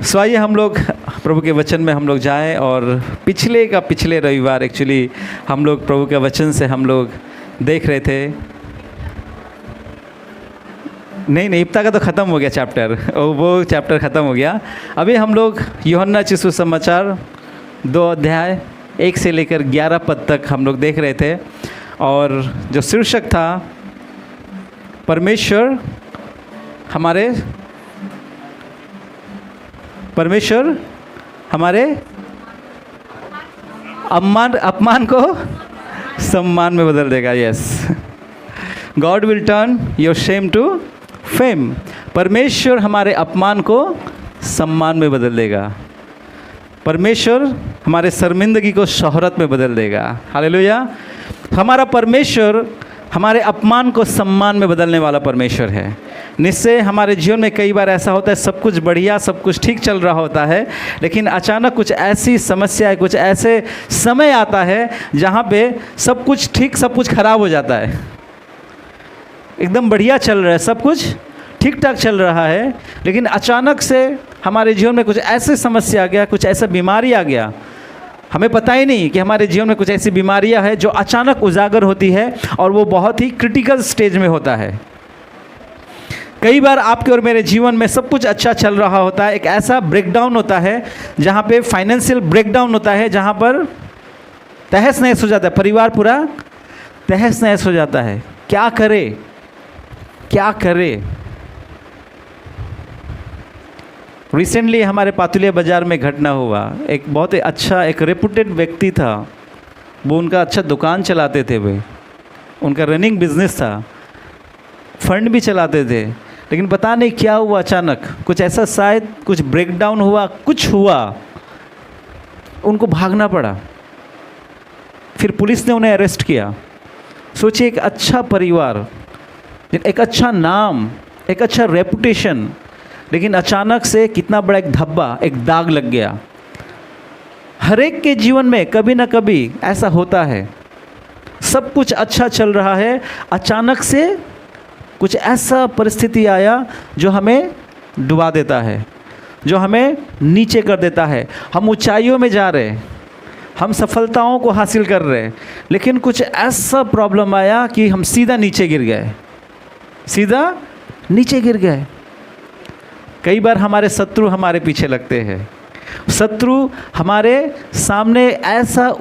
सो आइए हम लोग प्रभु के वचन में हम लोग जाएं। और पिछले रविवार एक्चुअली हम लोग प्रभु के वचन से हम लोग देख रहे थे। नहीं इब्ता का तो ख़त्म हो गया चैप्टर, वो चैप्टर ख़त्म हो गया। अभी हम लोग यूहन्ना चिशु सुसमाचार 2 अध्याय 1 से लेकर 11 पद तक हम लोग देख रहे थे। और जो शीर्षक था परमेश्वर हमारे अपमान को सम्मान में बदल देगा। Yes, God will turn your shame to fame. परमेश्वर हमारे अपमान को सम्मान में बदल देगा। परमेश्वर हमारे शर्मिंदगी को शोहरत में बदल देगा। हालेलुया। हमारा परमेश्वर हमारे अपमान को सम्मान में बदलने वाला परमेश्वर है। निश्चय हमारे जीवन में कई बार ऐसा होता है, सब कुछ बढ़िया, सब कुछ ठीक चल रहा होता है, लेकिन अचानक कुछ ऐसी समस्याएं, कुछ ऐसे समय आता है जहाँ पे सब कुछ ठीक, सब कुछ खराब हो जाता है। एकदम बढ़िया चल रहा है, सब कुछ ठीक ठाक चल रहा है, लेकिन अचानक से हमारे जीवन में कुछ ऐसे समस्या आ गया, कुछ ऐसा बीमारी आ गया। हमें पता ही नहीं कि हमारे जीवन में कुछ ऐसी बीमारियां हैं जो अचानक उजागर होती है और वो बहुत ही क्रिटिकल स्टेज में होता है। कई बार आपके और मेरे जीवन में सब कुछ अच्छा चल रहा होता है, एक ऐसा ब्रेकडाउन होता है जहाँ पे फाइनेंशियल ब्रेकडाउन होता है, जहाँ पर तहस नहस हो जाता है, परिवार पूरा तहस नहस हो जाता है। क्या करे। रिसेंटली हमारे पातुलिया बाज़ार में घटना हुआ। एक बहुत ही अच्छा, एक रेपुटेड व्यक्ति था, वो उनका अच्छा दुकान चलाते थे, वे उनका रनिंग बिजनेस था, फंड भी चलाते थे, लेकिन पता नहीं क्या हुआ, अचानक कुछ ऐसा, शायद कुछ ब्रेकडाउन हुआ, कुछ हुआ, उनको भागना पड़ा। फिर पुलिस ने उन्हें अरेस्ट किया। सोचिए, एक अच्छा परिवार, एक अच्छा नाम, एक अच्छा रेपुटेशन, लेकिन अचानक से कितना बड़ा एक धब्बा, एक दाग लग गया। हर एक के जीवन में कभी ना कभी ऐसा होता है। सब कुछ अच्छा चल रहा है, अचानक से कुछ ऐसा परिस्थिति आया जो हमें डुबा देता है, जो हमें नीचे कर देता है। हम ऊंचाइयों में जा रहे हैं, हम सफलताओं को हासिल कर रहे हैं, लेकिन कुछ ऐसा प्रॉब्लम आया कि हम सीधा नीचे गिर गए। कई बार हमारे शत्रु हमारे पीछे लगते हैं। शत्रु हमारे सामने ऐसा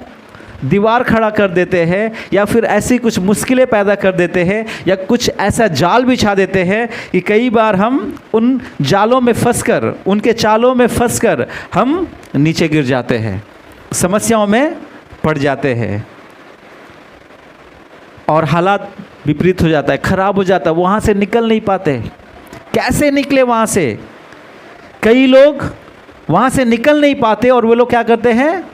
दीवार खड़ा कर देते हैं, या फिर ऐसी कुछ मुश्किलें पैदा कर देते हैं, या कुछ ऐसा जाल बिछा देते हैं कि कई बार हम उन जालों में फंसकर, उनके चालों में फंसकर हम नीचे गिर जाते हैं, समस्याओं में पड़ जाते हैं और हालात विपरीत हो जाता है, खराब हो जाता है, वहाँ से निकल नहीं पाते। कैसे निकले वहाँ से? कई लोग वहाँ से निकल नहीं पाते और वो लोग क्या करते हैं?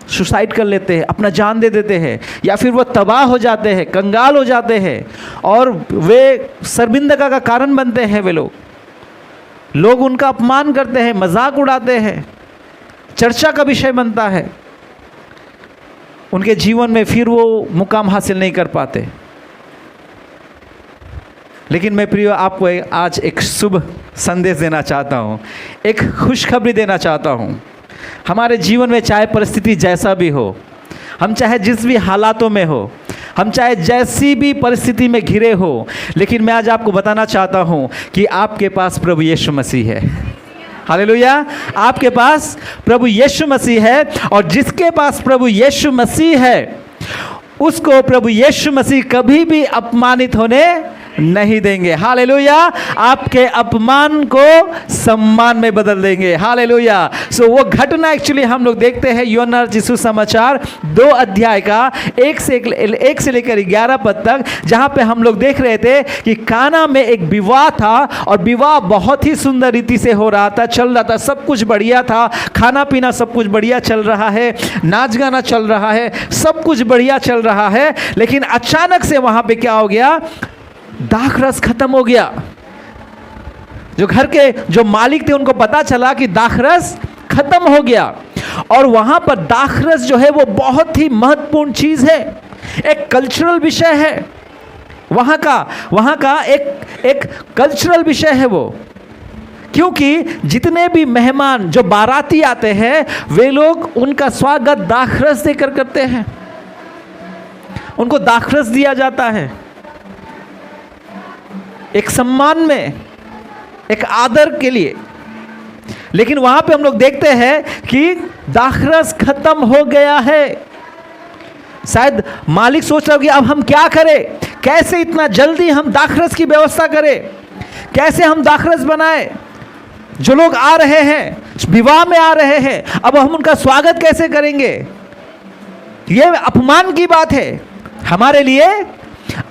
सुसाइड कर लेते हैं, अपना जान दे देते हैं, या फिर वो तबाह हो जाते हैं, कंगाल हो जाते हैं और वे शर्मिंदगी का कारण बनते हैं। वे लोग उनका अपमान करते हैं, मजाक उड़ाते हैं, चर्चा का विषय बनता है। उनके जीवन में फिर वो मुकाम हासिल नहीं कर पाते। लेकिन मैं प्रिय आपको आज एक शुभ संदेश देना चाहता हूँ, एक खुशखबरी देना चाहता हूँ। हमारे जीवन में चाहे परिस्थिति जैसा भी हो, हम चाहे जिस भी हालातों में हो, हम चाहे जैसी भी परिस्थिति में घिरे हो, लेकिन मैं आज आपको बताना चाहता हूँ कि आपके पास प्रभु यीशु मसीह है। हालेलुया। आपके पास प्रभु यीशु मसीह है, और जिसके पास प्रभु यीशु मसीह है उसको प्रभु यीशु मसीह कभी भी अपमानित होने नहीं देंगे। हालेलुया। आपके अपमान को सम्मान में बदल देंगे। हालेलुया। सो वो घटना एक्चुअली हम लोग देखते हैं यूहन्ना चिशु समाचार 2 अध्याय का 1 से लेकर 11 पद तक, जहाँ पे हम लोग देख रहे थे कि काना में एक विवाह था, और विवाह बहुत ही सुंदर रीति से हो रहा था, चल रहा था, सब कुछ बढ़िया था, खाना पीना सब कुछ बढ़िया चल रहा है, नाच गाना चल रहा है, सब कुछ बढ़िया चल रहा है। लेकिन अचानक से वहाँ पे क्या हो गया? दाखरस खत्म हो गया। जो घर के जो मालिक थे उनको पता चला कि दाखरस खत्म हो गया, और वहां पर दाखरस जो है वो बहुत ही महत्वपूर्ण चीज है, एक कल्चरल विषय है। वहाँ का एक कल्चरल विषय है वो, क्योंकि जितने भी मेहमान जो बाराती आते हैं वे लोग उनका स्वागत दाखरस देकर करते हैं, उनको दाखरस दिया जाता है, एक सम्मान में, एक आदर के लिए। लेकिन वहां पे हम लोग देखते हैं कि दाखरस खत्म हो गया है। शायद मालिक सोच रहा हो कि अब हम क्या करें, कैसे इतना जल्दी हम दाखरस की व्यवस्था करें, कैसे हम दाखरस बनाए। जो लोग आ रहे हैं, विवाह में आ रहे हैं, अब हम उनका स्वागत कैसे करेंगे। यह अपमान की बात है, हमारे लिए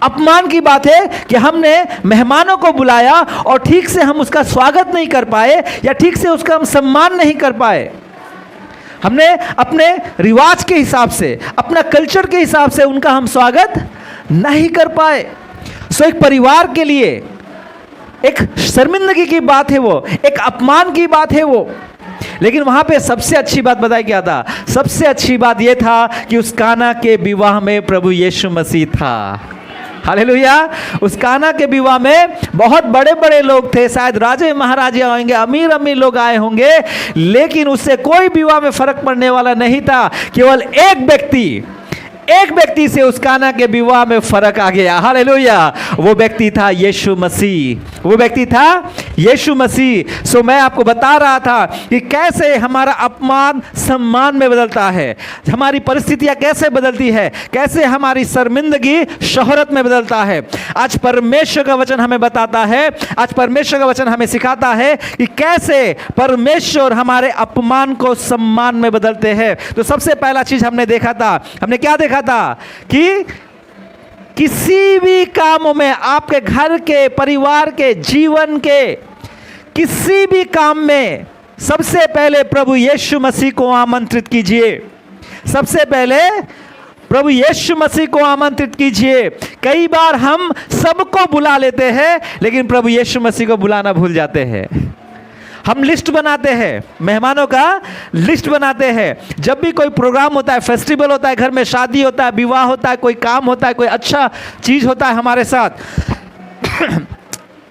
अपमान की बात है कि हमने मेहमानों को बुलाया और ठीक से हम उसका स्वागत नहीं कर पाए या ठीक से उसका हम सम्मान नहीं कर पाए। हमने अपने रिवाज के हिसाब से, अपना कल्चर के हिसाब से उनका हम स्वागत नहीं कर पाए। सो एक परिवार के लिए एक शर्मिंदगी की बात है वो, एक अपमान की बात है वो। लेकिन वहां पे सबसे अच्छी बात बताई क्या था? सबसे अच्छी बात यह था कि उस काना के विवाह में प्रभु यीशु मसीह था। हालेलुया। उस काना के विवाह में बहुत बड़े बड़े लोग थे, शायद राजे महाराजे आएंगे, अमीर अमीर लोग आए होंगे, लेकिन उससे कोई विवाह में फर्क पड़ने वाला नहीं था। केवल एक व्यक्ति से उस काना के विवाह में फर्क आ गया। हालेलुया। वो व्यक्ति था यीशु मसीह, वो व्यक्ति था यीशु मसीह। सो मैं आपको बता रहा था कि कैसे हमारा अपमान सम्मान में बदलता है, हमारी परिस्थितियां कैसे बदलती है, कैसे हमारी शर्मिंदगी शोहरत में बदलता है। आज परमेश्वर का वचन हमें बताता है, आज परमेश्वर का वचन हमें सिखाता है कि कैसे परमेश्वर हमारे अपमान को सम्मान में बदलते हैं। तो सबसे पहला चीज हमने देखा था, हमने क्या देखा था कि किसी भी कामों में, आपके घर के, परिवार के, जीवन के किसी भी काम में सबसे पहले प्रभु यीशु मसीह को आमंत्रित कीजिए। सबसे पहले प्रभु यीशु मसीह को आमंत्रित कीजिए। कई बार हम सबको बुला लेते हैं लेकिन प्रभु यीशु मसीह को बुलाना भूल जाते हैं। हम लिस्ट बनाते हैं, मेहमानों का लिस्ट बनाते हैं। जब भी कोई प्रोग्राम होता है, फेस्टिवल होता है, घर में शादी होता है, विवाह होता है, कोई काम होता है, कोई अच्छा चीज़ होता है हमारे साथ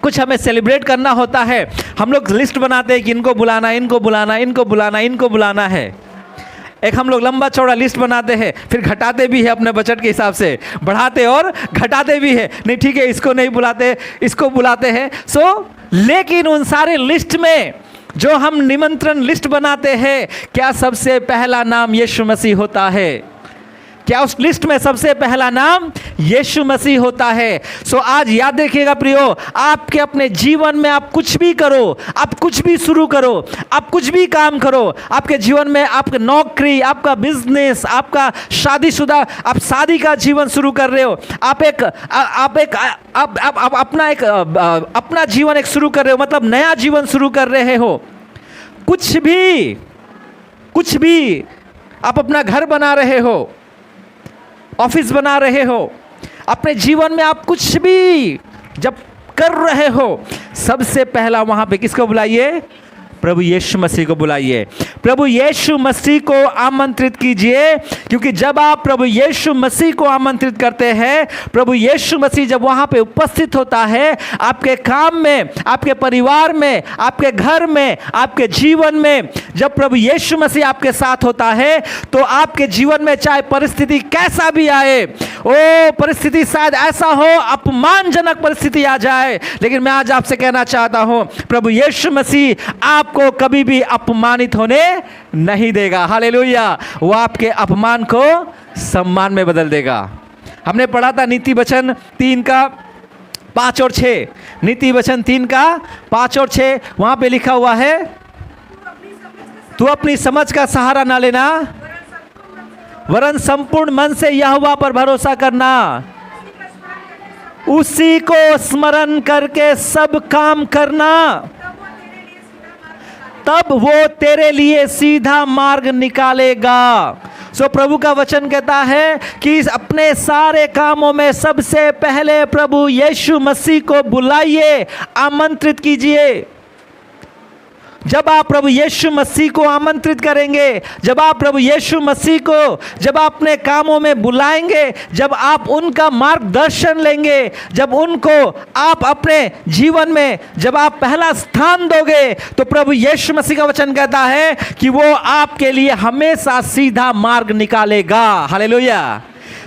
कुछ हमें सेलिब्रेट करना होता है, हम लोग लिस्ट बनाते हैं कि इनको बुलाना, इनको बुलाना, इनको बुलाना, इनको बुलाना है। एक हम लोग लंबा चौड़ा लिस्ट बनाते हैं, फिर घटाते भी है अपने बजट के हिसाब से, बढ़ाते और घटाते भी है। नहीं ठीक है, इसको नहीं बुलाते, इसको बुलाते हैं। लेकिन उन सारे लिस्ट में जो हम निमंत्रण लिस्ट बनाते हैं, क्या सबसे पहला नाम यीशु मसीह होता है? क्या उस लिस्ट में सबसे पहला नाम यीशु मसीह होता है? आज याद रखिएगा प्रियो, आपके अपने जीवन में आप कुछ भी करो, आप कुछ भी शुरू करो, आप कुछ भी काम करो, आपके जीवन में आपका नौकरी, आपका बिजनेस, आपका शादीशुदा, आप शादी का जीवन शुरू कर रहे हो, अपना जीवन एक शुरू कर रहे हो, मतलब नया जीवन शुरू कर रहे हो। कुछ भी आप अपना घर बना रहे हो, ऑफिस बना रहे हो, अपने जीवन में आप कुछ भी जब कर रहे हो, सबसे पहला वहां पे किसको बुलाइए? प्रभु यीशु मसीह को बुलाइए। प्रभु यीशु मसीह को आमंत्रित कीजिए, क्योंकि जब आप प्रभु यीशु मसीह को आमंत्रित करते हैं, प्रभु यीशु मसीह जब वहां पे उपस्थित होता है, आपके काम में, आपके परिवार में, आपके घर में, आपके जीवन में, जब प्रभु यीशु मसीह आपके साथ होता है, तो आपके जीवन में चाहे परिस्थिति कैसा भी आए, ओ परिस्थिति शायद ऐसा हो, अपमानजनक परिस्थिति आ जाए, लेकिन मैं आज आपसे कहना चाहता हूं, प्रभु यीशु मसीह आपको कभी भी अपमानित होने नहीं देगा। हालेलुया। वो आपके अपमान को सम्मान में बदल देगा। हमने पढ़ा था नीति वचन 3 का 5 और 6, नीति वचन 3 का 5 और 6, वहां पे लिखा हुआ है, तू अपनी समझ का सहारा ना लेना, वरन संपूर्ण मन से यहोवा पर भरोसा करना, उसी को स्मरण करके सब काम करना, तब वो तेरे लिए सीधा मार्ग निकालेगा। प्रभु का वचन कहता है कि अपने सारे कामों में सबसे पहले प्रभु यीशु मसीह को बुलाइए, आमंत्रित कीजिए। जब आप प्रभु यीशु मसीह को आमंत्रित करेंगे, जब आप प्रभु यीशु मसीह को जब आप अपने कामों में बुलाएंगे, जब आप उनका मार्गदर्शन लेंगे, जब उनको आप अपने जीवन में जब आप पहला स्थान दोगे, तो प्रभु यीशु मसीह का वचन कहता है कि वो आपके लिए हमेशा सीधा मार्ग निकालेगा। हालेलुया।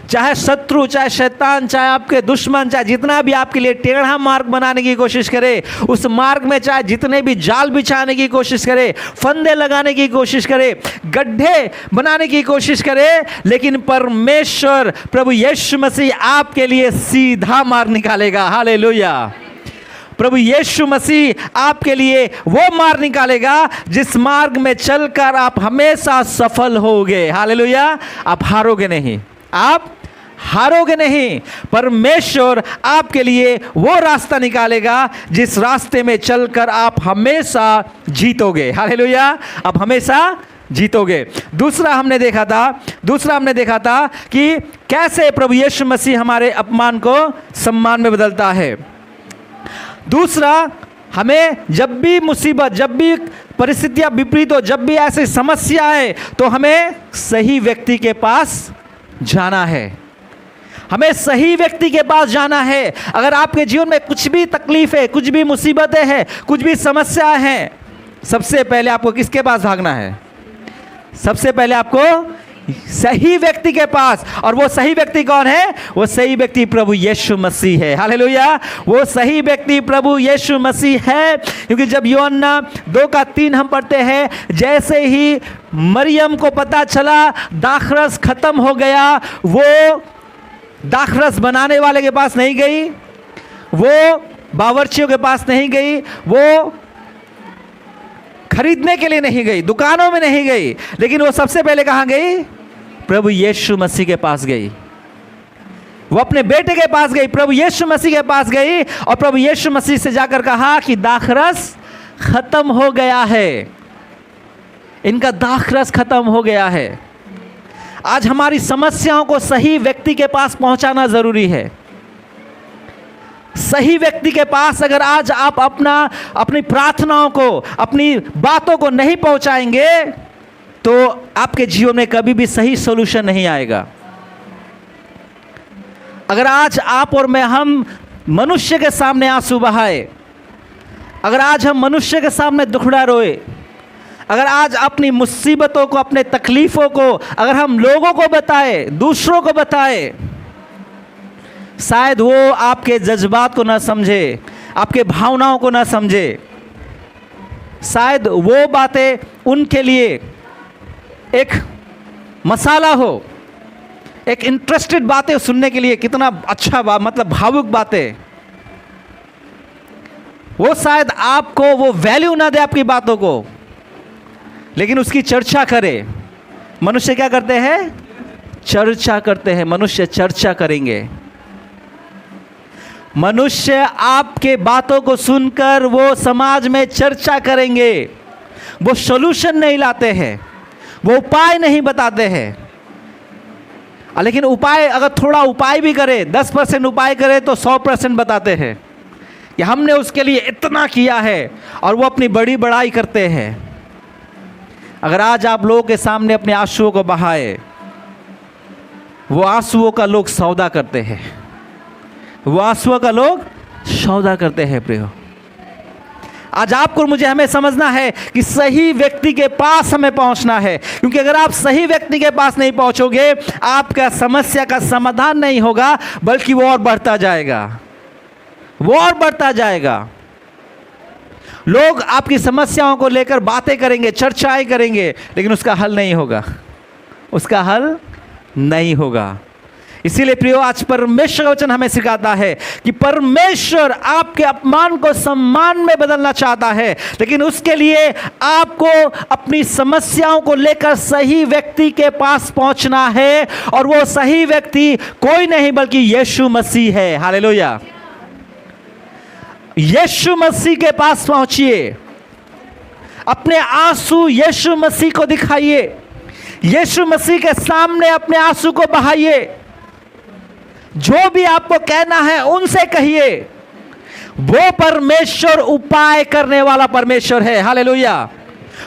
चाहे शत्रु, चाहे शैतान, चाहे आपके दुश्मन, चाहे जितना भी आपके लिए टेढ़ा मार्ग बनाने की कोशिश करे, उस मार्ग में चाहे जितने भी जाल बिछाने की कोशिश करे, फंदे लगाने की कोशिश करे, गड्ढे बनाने की कोशिश करे, लेकिन परमेश्वर प्रभु यीशु मसीह आपके लिए सीधा मार्ग निकालेगा। हालेलुया। प्रभु यीशु मसीह आपके लिए वो मार्ग निकालेगा जिस मार्ग में चलकर आप हमेशा सफल होगे। हालेलुया। आप हारोगे नहीं, आप हारोगे नहीं। परमेश्वर आपके लिए वो रास्ता निकालेगा जिस रास्ते में चलकर आप हमेशा जीतोगे। हालेलुया। आप हमेशा जीतोगे। दूसरा हमने देखा था कि कैसे प्रभु यीशु मसीह हमारे अपमान को सम्मान में बदलता है। दूसरा, हमें जब भी मुसीबत, जब भी परिस्थितियां विपरीत हो, जब भी ऐसी समस्या आए, तो हमें सही व्यक्ति के पास जाना है। हमें सही व्यक्ति के पास जाना है। अगर आपके जीवन में कुछ भी तकलीफ है, कुछ भी मुसीबतें हैं, कुछ भी समस्या है, सबसे पहले आपको किसके पास भागना है? सबसे पहले आपको सही व्यक्ति के पास। और वो सही व्यक्ति कौन है? वो सही व्यक्ति प्रभु यीशु मसीह है। हालेलुया। वो सही व्यक्ति प्रभु यीशु मसीह है। क्योंकि जब यूहन्ना 2:3 हम पढ़ते हैं, जैसे ही मरियम को पता चला दाखरस खत्म हो गया, वो दाखरस बनाने वाले के पास नहीं गई, वो बावर्चियों के पास नहीं गई, वो खरीदने के लिए नहीं गई, दुकानों में नहीं गई, लेकिन वो सबसे पहले कहाँ गई? प्रभु यीशु मसीह के पास गई। वो अपने बेटे के पास गई, प्रभु यीशु मसीह के पास गई, और प्रभु यीशु मसीह से जाकर कहा कि दाखरस खत्म हो गया है, इनका दाखरस खत्म हो गया है। आज हमारी समस्याओं को सही व्यक्ति के पास पहुंचाना जरूरी है। सही व्यक्ति के पास अगर आज आप अपनी प्रार्थनाओं को, अपनी बातों को नहीं पहुंचाएंगे, तो आपके जीवन में कभी भी सही सॉल्यूशन नहीं आएगा। अगर आज आप और मैं हम मनुष्य के सामने आंसू बहाए, अगर आज हम मनुष्य के सामने दुखड़ा रोए, अगर आज अपनी मुसीबतों को, अपने तकलीफ़ों को अगर हम लोगों को बताए, दूसरों को बताए, शायद वो आपके जज्बात को ना समझे, आपके भावनाओं को ना समझे। शायद वो बातें उनके लिए एक मसाला हो, एक इंटरेस्टेड बातें सुनने के लिए, कितना अच्छा मतलब भावुक बातें, वो शायद आपको वो वैल्यू ना दे आपकी बातों को, लेकिन उसकी चर्चा करे। मनुष्य क्या करते हैं? चर्चा करते हैं। मनुष्य चर्चा करेंगे। मनुष्य आपके बातों को सुनकर वो समाज में चर्चा करेंगे। वो सॉल्यूशन नहीं लाते हैं, वो उपाय नहीं बताते हैं। लेकिन उपाय, अगर थोड़ा उपाय भी करे, 10% उपाय करे, तो 100% बताते हैं कि हमने उसके लिए इतना किया है, और वो अपनी बड़ी बड़ाई करते हैं। अगर आज आप लोगों के सामने अपने आंसुओं को बहाए, वो आंसुओं का लोग सौदा करते हैं, वो आंसुओं का लोग सौदा करते हैं। प्रियो, आज आपको मुझे हमें समझना है कि सही व्यक्ति के पास हमें पहुंचना है। क्योंकि अगर आप सही व्यक्ति के पास नहीं पहुंचोगे, आपका समस्या का समाधान नहीं होगा, बल्कि वो और बढ़ता जाएगा, वो और बढ़ता जाएगा। लोग आपकी समस्याओं को लेकर बातें करेंगे, चर्चाएं करेंगे, लेकिन उसका हल नहीं होगा, उसका हल नहीं होगा। इसीलिए प्रियो, आज परमेश्वर का वचन हमें सिखाता है कि परमेश्वर आपके अपमान को सम्मान में बदलना चाहता है, लेकिन उसके लिए आपको अपनी समस्याओं को लेकर सही व्यक्ति के पास पहुंचना है। और वो सही व्यक्ति कोई नहीं बल्कि यीशु मसीह है। हालेलुया। यीशु मसीह के पास पहुंचिए, अपने आंसू यीशु मसीह को दिखाइए, यीशु मसीह के सामने अपने आंसू को बहाइए। जो भी आपको कहना है उनसे कहिए। वो परमेश्वर उपाय करने वाला परमेश्वर है। हालेलुया।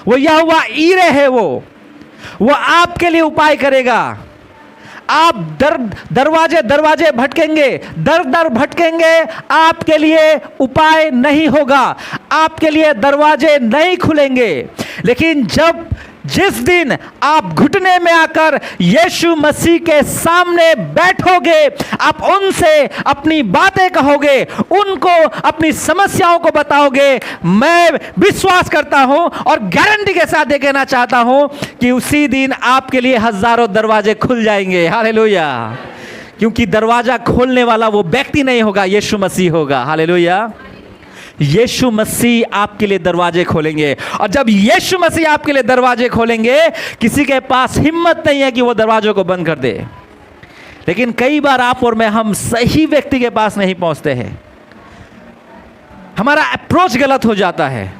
वो यहोवा ईरे है। वो आपके लिए उपाय करेगा। आप दरवाजे दरवाजे भटकेंगे, दर दर भटकेंगे, आपके लिए उपाय नहीं होगा, आपके लिए दरवाजे नहीं खुलेंगे। लेकिन जिस दिन आप घुटने में आकर यीशु मसीह के सामने बैठोगे, आप उनसे अपनी बातें कहोगे, उनको अपनी समस्याओं को बताओगे, मैं विश्वास करता हूं और गारंटी के साथ कहना चाहता हूं कि उसी दिन आपके लिए हजारों दरवाजे खुल जाएंगे। हालेलुया। क्योंकि दरवाजा खोलने वाला वो व्यक्ति नहीं होगा, यीशु मसीह होगा। हालेलुया। यीशु मसीह आपके लिए दरवाजे खोलेंगे, और जब यीशु मसीह आपके लिए दरवाजे खोलेंगे, किसी के पास हिम्मत नहीं है कि वो दरवाजों को बंद कर दे। लेकिन कई बार आप और मैं, हम सही व्यक्ति के पास नहीं पहुंचते हैं। हमारा अप्रोच गलत हो जाता है।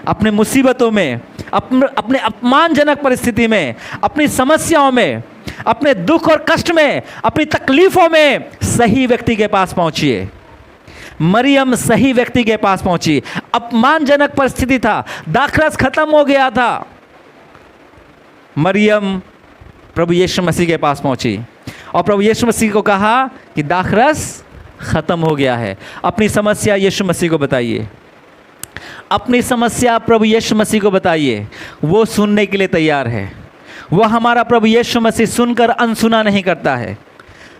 अपने मुसीबतों में, अपने अपमानजनक परिस्थिति में, अपनी समस्याओं में, अपने दुख और कष्ट में, अपनी तकलीफों में सही व्यक्ति के पास पहुंचिए। मरियम सही व्यक्ति के पास पहुंची। अपमानजनक परिस्थिति था, दाखरस खत्म हो गया था, मरियम प्रभु यीशु मसीह के पास पहुंची और प्रभु यीशु मसीह को कहा कि दाखरस खत्म हो गया है। अपनी समस्या यीशु मसीह को बताइए, अपनी समस्या प्रभु यीशु मसीह को बताइए। वो सुनने के लिए तैयार है। वो हमारा प्रभु यीशु मसीह सुनकर अनसुना नहीं करता है।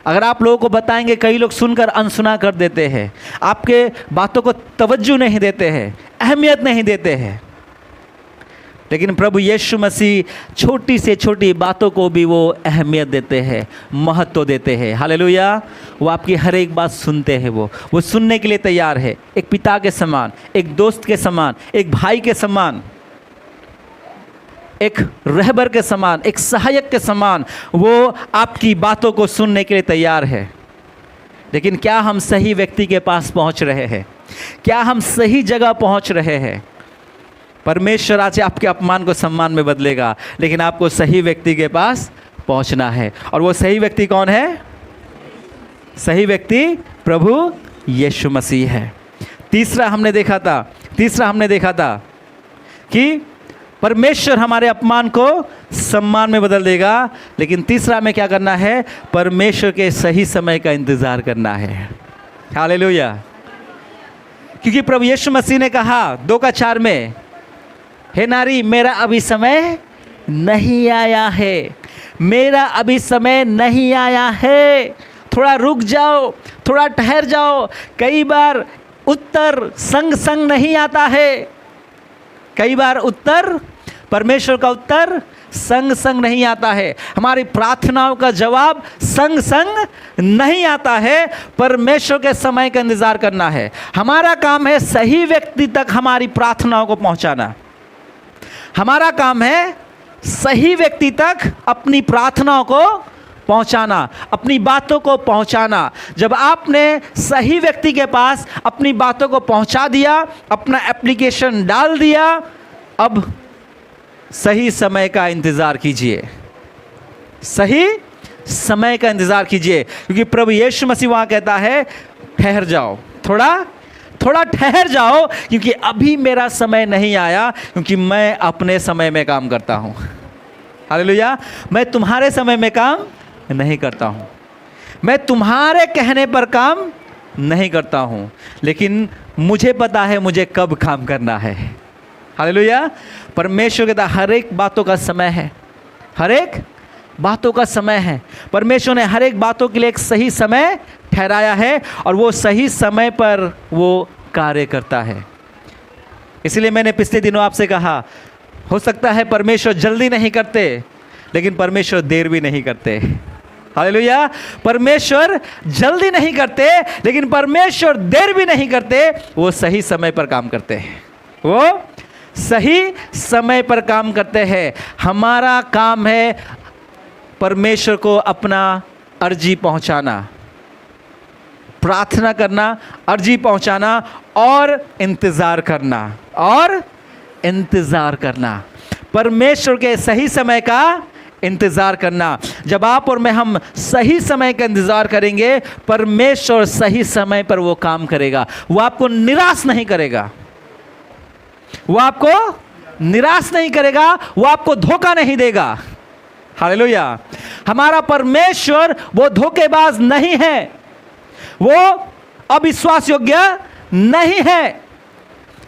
अगर आप लोगों को बताएंगे, कई लोग सुनकर अनसुना कर देते हैं, आपके बातों को तवज्जो नहीं देते हैं, अहमियत नहीं देते हैं। लेकिन प्रभु यीशु मसीह छोटी से छोटी बातों को भी वो अहमियत देते हैं, महत्व देते हैं। हालेलुया। वो आपकी हर एक बात सुनते हैं। वो सुनने के लिए तैयार है, एक पिता के समान, एक दोस्त के समान, एक भाई के समान, एक रहबर के समान, एक सहायक के समान। वो आपकी बातों को सुनने के लिए तैयार है। लेकिन क्या हम सही व्यक्ति के पास पहुंच रहे हैं? क्या हम सही जगह पहुंच रहे हैं? परमेश्वर आज आपके अपमान को सम्मान में बदलेगा, लेकिन आपको सही व्यक्ति के पास पहुंचना है। और वो सही व्यक्ति कौन है? सही व्यक्ति प्रभु यीशु मसीह है। तीसरा हमने देखा था कि परमेश्वर हमारे अपमान को सम्मान में बदल देगा। लेकिन तीसरा में क्या करना है? परमेश्वर के सही समय का इंतज़ार करना है। हालेलुया। क्योंकि प्रभु यीशु मसीह ने कहा 2:4 में, हे नारी, मेरा अभी समय नहीं आया है, मेरा अभी समय नहीं आया है, थोड़ा रुक जाओ, थोड़ा ठहर जाओ। कई बार उत्तर संग संग नहीं आता है। कई बार परमेश्वर का उत्तर संग संग नहीं आता है। हमारी प्रार्थनाओं का जवाब संग संग नहीं आता है। परमेश्वर के समय का इंतजार करना है। हमारा काम है सही व्यक्ति तक हमारी प्रार्थनाओं को पहुंचाना। हमारा काम है सही व्यक्ति तक अपनी प्रार्थनाओं को पहुंचाना, अपनी बातों को पहुंचाना। जब आपने सही व्यक्ति के पास अपनी बातों को पहुंचा दिया, अपना एप्लीकेशन डाल दिया, अब सही समय का इंतज़ार कीजिए। सही समय का इंतज़ार कीजिए। क्योंकि प्रभु यीशु मसीह वहाँ कहता है, ठहर जाओ, थोड़ा ठहर जाओ, क्योंकि अभी मेरा समय नहीं आया, क्योंकि मैं अपने समय में काम करता हूँ। हालेलुया। मैं तुम्हारे समय में काम नहीं करता हूँ, मैं तुम्हारे कहने पर काम नहीं करता हूँ, लेकिन मुझे पता है मुझे कब काम करना है। हालेलुया। परमेश्वर कहता है हर एक बातों का समय है, हर एक बातों का समय है। परमेश्वर ने हर एक बातों के लिए एक सही समय ठहराया है, और वो सही समय पर वो कार्य करता है। इसलिए मैंने पिछले दिनों आपसे कहा, हो सकता है परमेश्वर जल्दी नहीं करते, लेकिन परमेश्वर देर भी नहीं करते। हालेलुया। परमेश्वर जल्दी नहीं करते, लेकिन परमेश्वर देर भी नहीं करते। वो सही समय पर काम करते हैं, वो सही समय पर काम करते हैं। हमारा काम है परमेश्वर को अपना अर्जी पहुंचाना, प्रार्थना करना, अर्जी पहुंचाना और इंतज़ार करना। परमेश्वर के सही समय का इंतज़ार करना। जब आप और मैं हम सही समय का इंतज़ार करेंगे, परमेश्वर सही समय पर वो काम करेगा। वो आपको निराश नहीं करेगा, वो आपको निराश नहीं करेगा, वो आपको धोखा नहीं देगा। हालेलुया। हमारा परमेश्वर वो धोखेबाज नहीं है, वो अविश्वास योग्य नहीं है।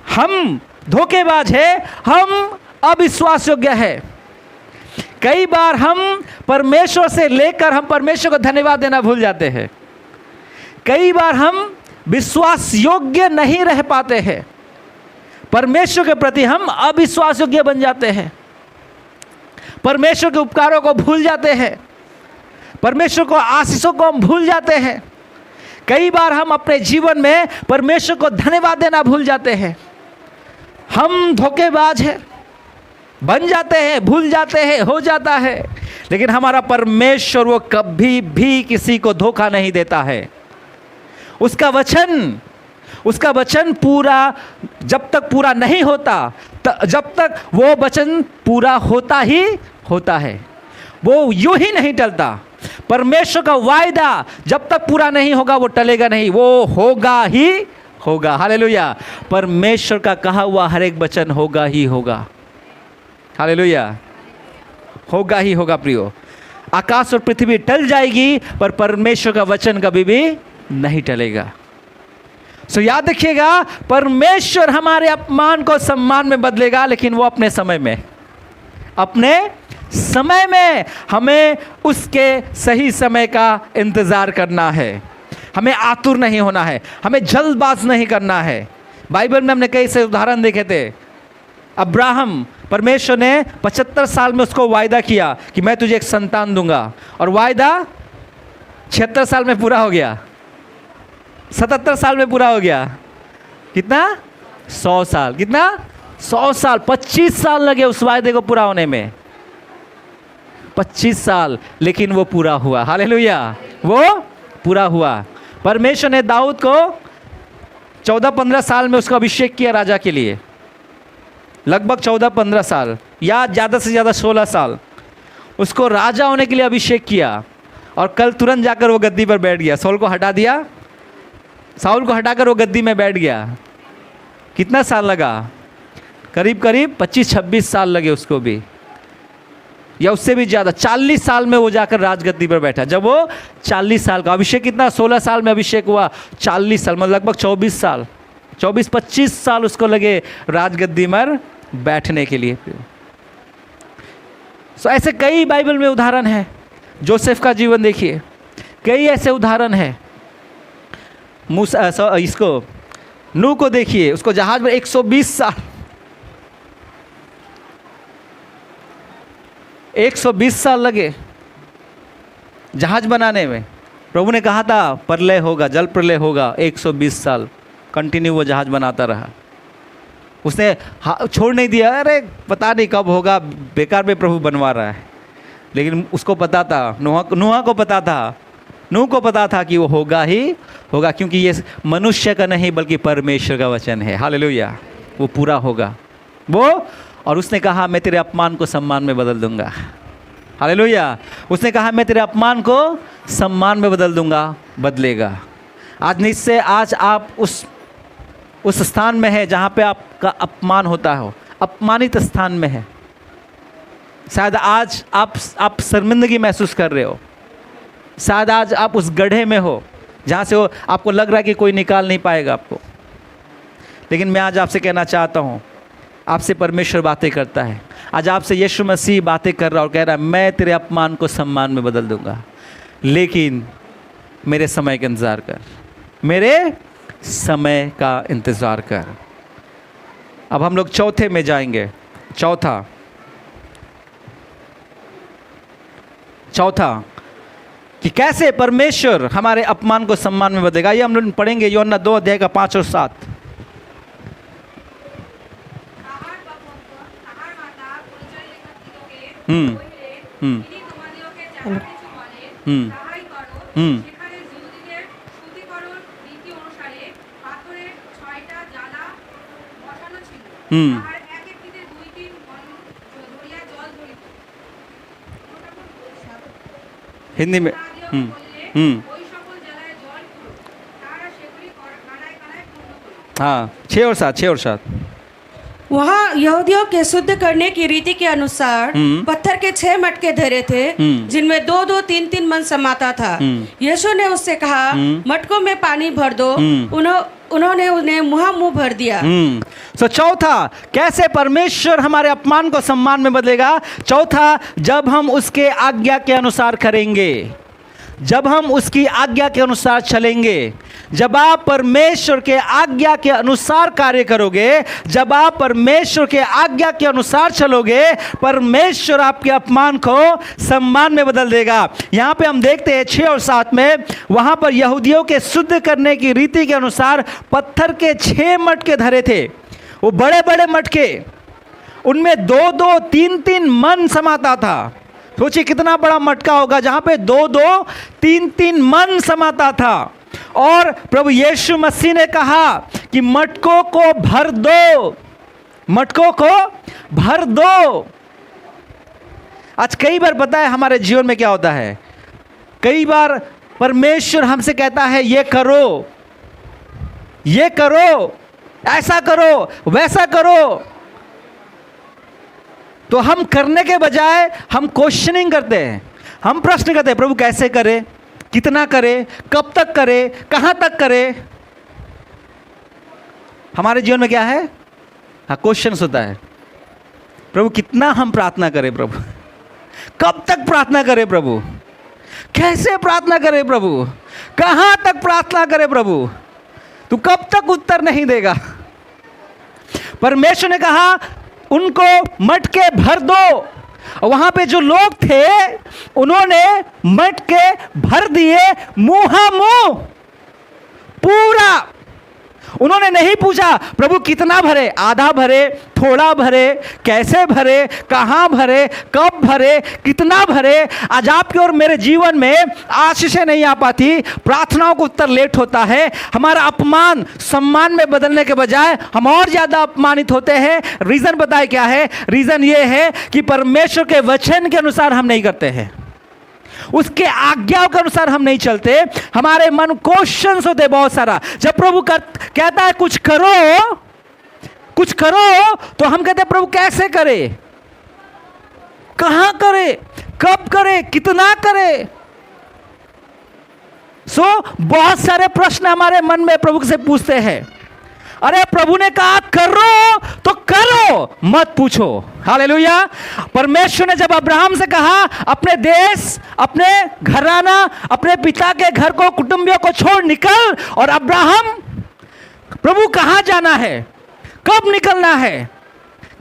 हम धोखेबाज है, हम अविश्वास योग्य है। कई बार हम परमेश्वर से लेकर हम परमेश्वर को धन्यवाद देना भूल जाते हैं। कई बार हम विश्वास योग्य नहीं रह पाते हैं, परमेश्वर के प्रति हम अविश्वास योग्य बन जाते हैं, परमेश्वर के उपकारों को भूल जाते हैं, परमेश्वर को आशीषों को हम भूल जाते हैं। कई बार हम अपने जीवन में परमेश्वर को धन्यवाद देना भूल जाते हैं। हम धोखेबाज हैं, बन जाते हैं, भूल जाते हैं, हो जाता है। लेकिन हमारा परमेश्वर वो कभी भी किसी को धोखा नहीं देता है। उसका वचन पूरा जब तक पूरा नहीं होता, जब तक वो वचन पूरा होता ही होता है, वो यूं ही नहीं टलता। परमेश्वर का वायदा जब तक पूरा नहीं होगा वो टलेगा नहीं, वो होगा ही होगा। हालेलुया। परमेश्वर का कहा हुआ हर एक वचन होगा ही होगा। हालेलुया। होगा ही होगा प्रियो। आकाश और पृथ्वी टल जाएगी पर परमेश्वर का वचन कभी भी नहीं टलेगा। सो याद रखिएगा, परमेश्वर हमारे अपमान को सम्मान में बदलेगा, लेकिन वो अपने समय में हमें उसके सही समय का इंतज़ार करना है। हमें आतुर नहीं होना है, हमें जल्दबाज नहीं करना है। बाइबल में हमने कई से उदाहरण देखे थे। अब्राहम, परमेश्वर ने 75 साल में उसको वायदा किया कि मैं तुझे एक संतान दूंगा, और वायदा 76 साल में पूरा हो गया, 77 साल में पूरा हो गया। कितना? 100 साल। कितना? 100 साल। 25 साल लगे उस वायदे को पूरा होने में, 25 साल, लेकिन वो पूरा हुआ। हालेलुया। वो पूरा हुआ। परमेश्वर ने दाऊद को 14-15 साल में उसका अभिषेक किया राजा के लिए, लगभग 14-15 साल या ज़्यादा से ज़्यादा 16 साल उसको राजा होने के लिए अभिषेक किया, और कल तुरंत जाकर वो गद्दी पर बैठ गया। साउल को हटाकर वो गद्दी में बैठ गया। कितना साल लगा? करीब 25-26 साल लगे उसको भी, या उससे भी ज़्यादा। 40 साल में वो जाकर राजगद्दी पर बैठा। जब वो 40 साल का अभिषेक, कितना 16 साल में अभिषेक हुआ, 40 साल मतलब लगभग 24 साल, 24-25 साल उसको लगे राजगद्दी पर बैठने के लिए। सो ऐसे कई बाइबल में उदाहरण है। जोसेफ का जीवन देखिए, कई ऐसे उदाहरण है। इसको नूह को देखिए, उसको जहाज में 120 साल 120 साल लगे जहाज बनाने में। प्रभु ने कहा था प्रलय होगा, जल प्रलय होगा। 120 साल कंटिन्यू वो जहाज बनाता रहा, उसने छोड़ नहीं दिया। अरे पता नहीं कब होगा, बेकार में प्रभु बनवा रहा है। लेकिन उसको पता था, नूह को पता था कि वो होगा ही होगा, क्योंकि ये मनुष्य का नहीं बल्कि परमेश्वर का वचन है। हालेलुया। वो पूरा होगा वो। और उसने कहा मैं तेरे अपमान को सम्मान में बदल दूंगा। हालेलुया। उसने कहा मैं तेरे अपमान को सम्मान में बदल दूंगा, बदलेगा। आज निश्चय आज आप उस स्थान में है जहाँ पे आपका अपमान होता हो, अपमानित स्थान में है। शायद आज आप शर्मिंदगी महसूस कर रहे हो। शायद आज आप उस गड्ढे में हो जहाँ से आपको लग रहा है कि कोई निकाल नहीं पाएगा आपको। लेकिन मैं आज आपसे कहना चाहता हूँ, आपसे परमेश्वर बातें करता है। आज आपसे यीशु मसीह बातें कर रहा और कह रहा है मैं तेरे अपमान को सम्मान में बदल दूंगा, लेकिन मेरे समय का इंतज़ार कर, मेरे समय का इंतज़ार कर। अब हम लोग चौथे में जाएंगे। चौथा कि कैसे परमेश्वर हमारे अपमान को सम्मान में बदलेगा। ये हम लोग पढ़ेंगे यूहन्ना 2 अध्याय का 5 और 7। हिंदी में हाँ 6 और 7, 6 और 7। वहाँ यहूदियों के शुद्ध करने की रीति के अनुसार पत्थर के 6 मटके धरे थे, जिनमें 2-2, 3-3 मन समाता था। यीशु ने उससे कहा, मटकों में पानी भर दो। उन्होंने उन्हें मुंह भर दिया। तो चौथा, कैसे परमेश्वर हमारे अपमान को सम्मान में बदलेगा। चौथा, जब हम उसके आज्ञा के अनुसार करेंगे, जब हम उसकी आज्ञा के अनुसार चलेंगे, जब आप परमेश्वर के आज्ञा के अनुसार कार्य करोगे, जब आप परमेश्वर के आज्ञा के अनुसार चलोगे, परमेश्वर आपके अपमान को सम्मान में बदल देगा। यहाँ पे हम देखते हैं 6 और 7 में, वहाँ पर यहूदियों के शुद्ध करने की रीति के अनुसार पत्थर के 6 मटके धरे थे। वो बड़े बड़े मटके, उनमें 2-2, 3-3 मन समाता था। सोचिए कितना बड़ा मटका होगा जहां पे 2-2, 3-3 मन समाता था। और प्रभु यीशु मसीह ने कहा कि मटकों को भर दो, मटकों को भर दो। आज कई बार पता है हमारे जीवन में क्या होता है, कई बार परमेश्वर हमसे कहता है ये करो, ये करो, ऐसा करो, वैसा करो, तो हम करने के बजाय हम क्वेश्चनिंग करते हैं, हम प्रश्न करते हैं, प्रभु कैसे करे, कितना करे, कब तक करे, कहाँ तक करे। हमारे जीवन में क्या है, हाँ क्वेश्चन होता है, प्रभु कितना हम प्रार्थना करें, प्रभु कब तक प्रार्थना करें, प्रभु कैसे प्रार्थना करें, प्रभु कहाँ तक प्रार्थना करें, प्रभु तू कब तक उत्तर नहीं देगा। परमेश्वर ने कहा उनको मटके भर दो। वहां पे जो लोग थे उन्होंने मटके भर दिए, मुंह पूरा। उन्होंने नहीं पूछा प्रभु कितना भरे, आधा भरे, थोड़ा भरे, कैसे भरे, कहाँ भरे, कब भरे, कितना भरे। आज आपके और मेरे जीवन में आशीषें नहीं आ पाती, प्रार्थनाओं को उत्तर लेट होता है, हमारा अपमान सम्मान में बदलने के बजाय हम और ज़्यादा अपमानित होते हैं। रीज़न बताए क्या है, रीज़न ये है कि परमेश्वर के वचन के अनुसार हम नहीं करते हैं, उसके आज्ञाओं के अनुसार हम नहीं चलते। हमारे मन क्वेश्चंस होते बहुत सारा। जब प्रभु कहता है कुछ करो, कुछ करो, तो हम कहते हैं प्रभु कैसे करे, कहां करे, कब करे, कितना करे। बहुत सारे प्रश्न हमारे मन में प्रभु से पूछते हैं। अरे प्रभु ने कहा करो तो करो, मत पूछो। हालेलुया। परमेश्वर ने जब अब्राहम से कहा अपने देश, अपने घराना, अपने पिता के घर को, कुटुंबियों को छोड़ निकल, और अब्राहम प्रभु कहां जाना है, कब निकलना है,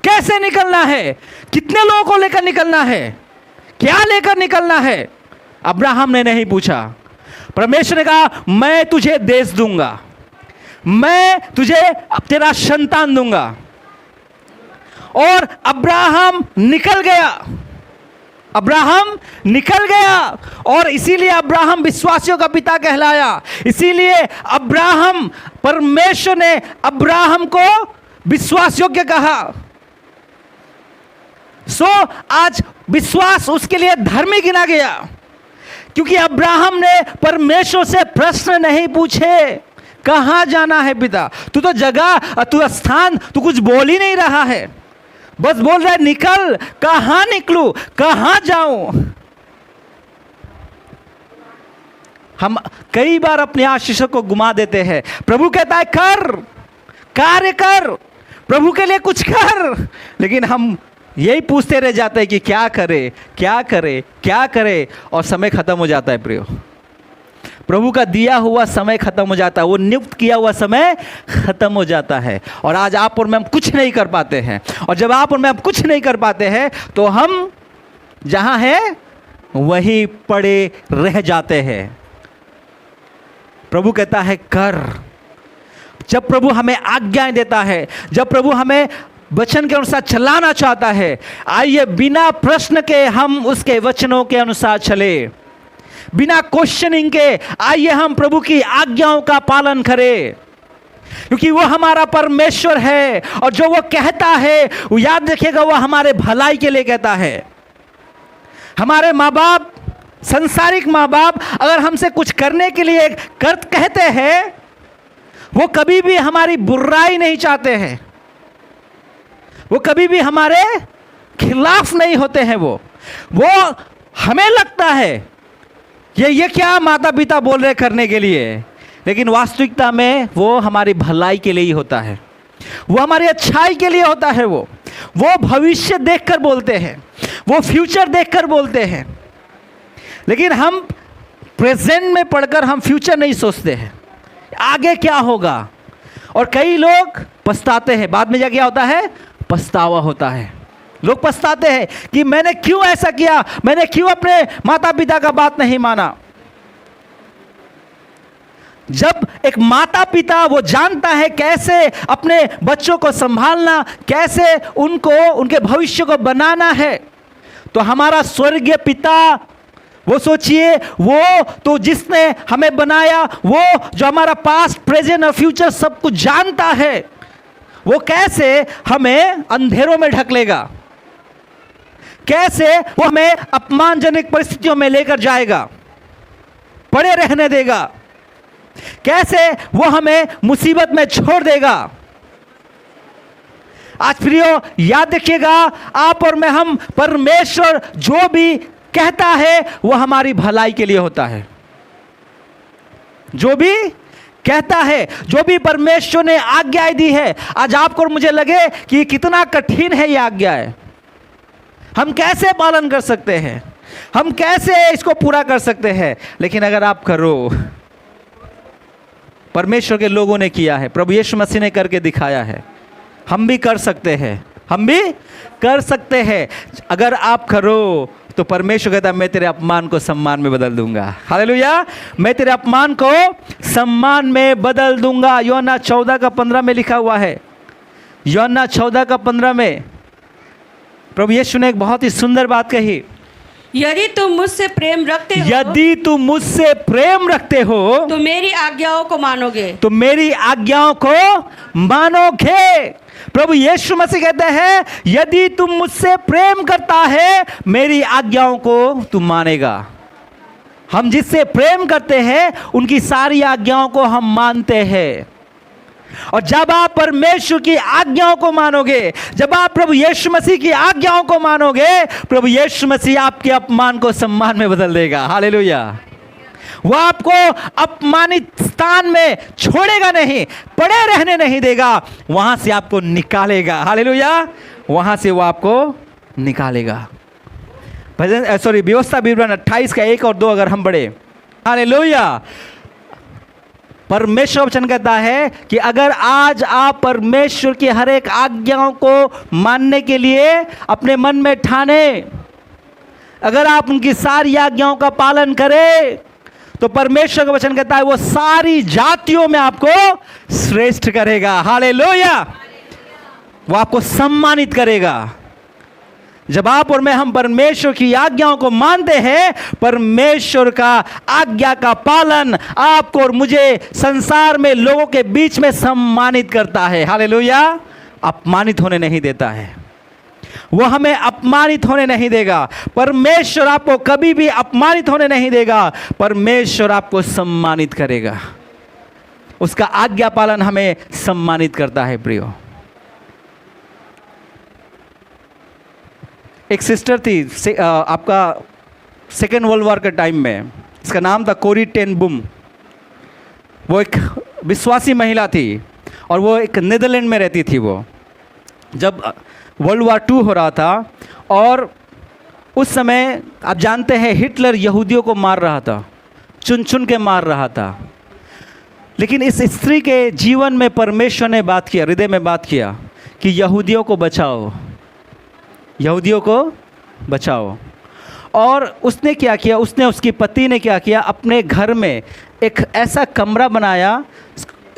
कैसे निकलना है, कितने लोगों को लेकर निकलना है, क्या लेकर निकलना है, अब्राहम ने नहीं पूछा। परमेश्वर ने कहा मैं तुझे देश दूंगा, मैं तुझे तेरा संतान दूंगा। और अब्राहम निकल गया, अब्राहम निकल गया, और इसीलिए अब्राहम विश्वासियों का पिता कहलाया। इसीलिए अब्राहम, परमेश्वर ने अब्राहम को विश्वास योग्य कहा। आज विश्वास उसके लिए धर्मी गिना गया, क्योंकि अब्राहम ने परमेश्वर से प्रश्न नहीं पूछे कहां जाना है पिता, तू तो जगह, तू स्थान, तू कुछ बोल ही नहीं रहा है, बस बोल रहा है निकल, कहां निकलूं, कहां जाऊं। हम कई बार अपने आशीषों को गुमा देते हैं। प्रभु कहता है कर, कार्य कर, प्रभु के लिए कुछ कर, लेकिन हम यही पूछते रह जाते हैं कि क्या करे, क्या करे, क्या करे, और समय खत्म हो जाता है। प्रियो, प्रभु का दिया हुआ समय खत्म हो जाता है, वो नियुक्त किया हुआ समय खत्म हो जाता है, और आज आप और मैं हम कुछ नहीं कर पाते हैं। और जब आप और मैं हम कुछ नहीं कर पाते हैं तो हम जहां हैं वहीं पड़े रह जाते हैं। प्रभु कहता है कर। जब प्रभु हमें आज्ञाएं देता है, जब प्रभु हमें वचन के अनुसार चलाना चाहता है, आइए बिना प्रश्न के हम उसके वचनों के अनुसार चले, बिना क्वेश्चनिंग के आइए हम प्रभु की आज्ञाओं का पालन करें, क्योंकि वो हमारा परमेश्वर है, और जो वो कहता है वो याद रखिएगा, वो हमारे भलाई के लिए कहता है। हमारे माँ बाप संसारिक माँ बाप अगर हमसे कुछ करने के लिए कहते हैं, वो कभी भी हमारी बुराई नहीं चाहते हैं, वो कभी भी हमारे खिलाफ नहीं होते हैं। वो हमें लगता है ये क्या माता पिता बोल रहे करने के लिए, लेकिन वास्तविकता में वो हमारी भलाई के लिए ही होता है, वो हमारी अच्छाई के लिए होता है। वो भविष्य देखकर बोलते हैं, वो फ्यूचर देखकर बोलते हैं। लेकिन हम प्रेजेंट में पढ़कर हम फ्यूचर नहीं सोचते हैं, आगे क्या होगा। और कई लोग पछताते हैं, बाद में क्या होता है, पछतावा होता है। लोग पछताते हैं कि मैंने क्यों ऐसा किया, मैंने क्यों अपने माता पिता का बात नहीं माना। जब एक माता पिता वो जानता है कैसे अपने बच्चों को संभालना, कैसे उनके भविष्य को बनाना है, तो हमारा स्वर्गीय पिता, वो सोचिए, वो तो जिसने हमें बनाया, वो जो हमारा पास्ट प्रेजेंट और फ्यूचर सब कुछ जानता है, वो कैसे हमें अंधेरों में ढक लेगा, कैसे वो हमें अपमानजनक परिस्थितियों में लेकर जाएगा, पड़े रहने देगा, कैसे वो हमें मुसीबत में छोड़ देगा। आज प्रियो याद रखिएगा, आप और मैं, हम परमेश्वर जो भी कहता है वो हमारी भलाई के लिए होता है। जो भी कहता है, जो भी परमेश्वर ने आज्ञाएं दी है, आज आपको और मुझे लगे कि कितना कठिन है ये आज्ञाएं, हम कैसे पालन कर सकते हैं, हम कैसे इसको पूरा कर सकते हैं, लेकिन अगर आप करो, परमेश्वर के लोगों ने किया है, प्रभु यीशु मसीह ने करके दिखाया है, हम भी कर सकते हैं, हम भी कर सकते हैं। अगर आप करो तो परमेश्वर कहता है मैं तेरे अपमान को सम्मान में बदल दूंगा। हालेलुया, मैं तेरे अपमान को सम्मान में बदल दूंगा। यूहन्ना 14:15 में लिखा हुआ है, यूहन्ना 14:15 में प्रभु यीशु ने एक बहुत ही सुंदर बात कही, यदि तुम मुझसे प्रेम रखते हो, यदि तुम मुझसे प्रेम रखते हो तो मेरी आज्ञाओं को मानोगे, तो मेरी आज्ञाओं को मानोगे। प्रभु यीशु मसीह कहते हैं यदि तुम मुझसे प्रेम करता है, मेरी आज्ञाओं को तुम मानेगा। हम जिससे प्रेम करते हैं उनकी सारी आज्ञाओं को हम मानते हैं। और जब आप परमेश्वर की आज्ञाओं को मानोगे, जब आप प्रभु यीशु मसीह की आज्ञाओं को मानोगे, प्रभु यीशु मसीह आपके अपमान को सम्मान में बदल देगा। हालेलुया, वो आपको अपमानित स्थान में छोड़ेगा नहीं, पड़े रहने नहीं देगा, वहां से आपको निकालेगा। हालेलुया, वहां से वो आपको निकालेगा। भजन व्यवस्था विवरण 28 का 1 और 2 अगर हम पढ़े, हालेलुया, परमेश्वर वचन कहता है कि अगर आज आप परमेश्वर की हर एक आज्ञाओं को मानने के लिए अपने मन में ठाने, अगर आप उनकी सारी आज्ञाओं का पालन करें, तो परमेश्वर का वचन कहता है वो सारी जातियों में आपको श्रेष्ठ करेगा। हालेलुया, वो आपको सम्मानित करेगा। जब आप और मैं हम परमेश्वर की आज्ञाओं को मानते हैं, परमेश्वर का आज्ञा का पालन आपको और मुझे संसार में लोगों के बीच में सम्मानित करता है। हालेलुया, अपमानित होने नहीं देता है, वो हमें अपमानित होने नहीं देगा। परमेश्वर आपको कभी भी अपमानित होने नहीं देगा, परमेश्वर आपको सम्मानित करेगा। उसका आज्ञा पालन हमें सम्मानित करता है। प्रियो, एक सिस्टर थी आपका सेकेंड वर्ल्ड वॉर के टाइम में, इसका नाम था कोरी टेन बुम। वो एक विश्वासी महिला थी और वो एक नीदरलैंड में रहती थी। वो जब वर्ल्ड वॉर 2 हो रहा था और उस समय आप जानते हैं हिटलर यहूदियों को मार रहा था, चुन चुन के मार रहा था। लेकिन इस स्त्री के जीवन में परमेश्वर ने बात किया, हृदय में बात किया कि यहूदियों को बचाओ, यहूदियों को बचाओ। और उसने क्या किया, उसने, उसकी पति ने क्या किया, अपने घर में एक ऐसा कमरा बनाया,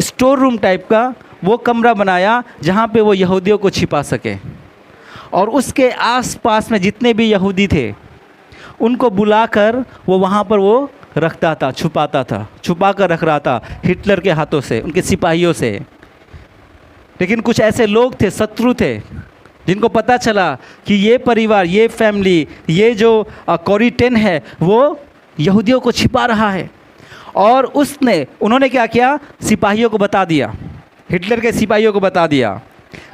स्टोर रूम टाइप का वो कमरा बनाया जहाँ पे वो यहूदियों को छिपा सके। और उसके आसपास में जितने भी यहूदी थे उनको बुलाकर वो वहाँ पर वो रखता था, छुपाता था, छुपा कर रख रहा था हिटलर के हाथों से, उनके सिपाहियों से। लेकिन कुछ ऐसे लोग थे, शत्रु थे, जिनको पता चला कि ये परिवार, ये फैमिली, ये जो कोरी 10 है वो यहूदियों को छिपा रहा है। और उन्होंने क्या किया, सिपाहियों को बता दिया, हिटलर के सिपाहियों को बता दिया।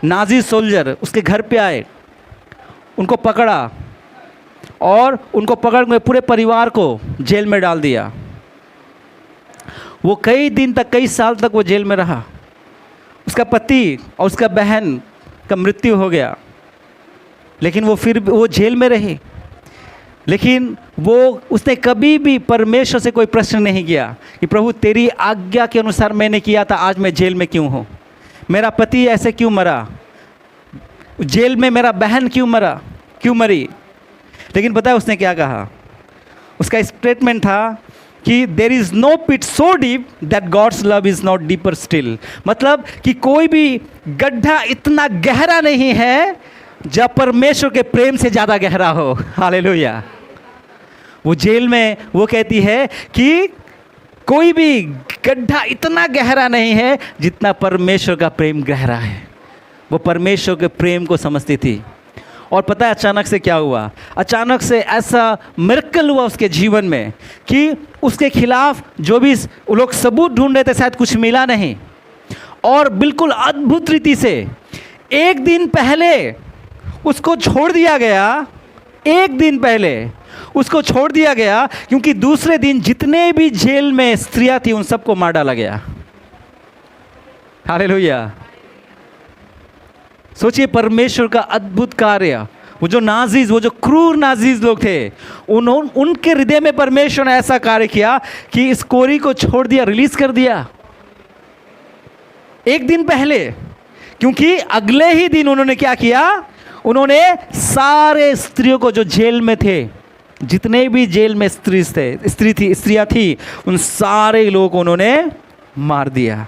नाजी सोल्जर उसके घर पे आए, उनको पकड़ा और उनको पकड़ के पूरे परिवार को जेल में डाल दिया। वो कई दिन तक, कई साल तक वो जेल में रहा। उसका पति और उसका बहन का मृत्यु हो गया, लेकिन वो जेल में रहे। लेकिन उसने कभी भी परमेश्वर से कोई प्रश्न नहीं किया कि प्रभु तेरी आज्ञा के अनुसार मैंने किया था, आज मैं जेल में क्यों हूँ, मेरा पति ऐसे क्यों मरा, जेल में मेरा बहन क्यों मरी। लेकिन पता है उसने क्या कहा, उसका स्टेटमेंट था कि there is no pit so deep that God's love is not deeper still. मतलब कि कोई भी गड्ढा इतना गहरा नहीं है जब परमेश्वर के प्रेम से ज़्यादा गहरा हो। हालेलुया। वो जेल में वो कहती है कि कोई भी गड्ढा इतना गहरा नहीं है जितना परमेश्वर का प्रेम गहरा है। वो परमेश्वर के प्रेम को समझती थी। और पता है अचानक से क्या हुआ, अचानक से ऐसा मिरेकल हुआ उसके जीवन में कि उसके खिलाफ जो भी लोग सबूत ढूंढ रहे थे शायद कुछ मिला नहीं। और बिल्कुल अद्भुत रीति से एक दिन पहले उसको छोड़ दिया गया, एक दिन पहले उसको छोड़ दिया गया, क्योंकि दूसरे दिन जितने भी जेल में स्त्रियां थी उन सबको मार डाला गया। हालेलुया। सोचिए परमेश्वर का अद्भुत कार्य। वो जो क्रूर नाजीज लोग थे, उनके हृदय में परमेश्वर ने ऐसा कार्य किया कि इस कोरी को छोड़ दिया, रिलीज कर दिया एक दिन पहले। क्योंकि अगले ही दिन उन्होंने क्या किया, उन्होंने सारे स्त्रियों को जो जेल में थे, जितने भी जेल में स्त्रियां थी, उन सारे लोगों को उन्होंने मार दिया।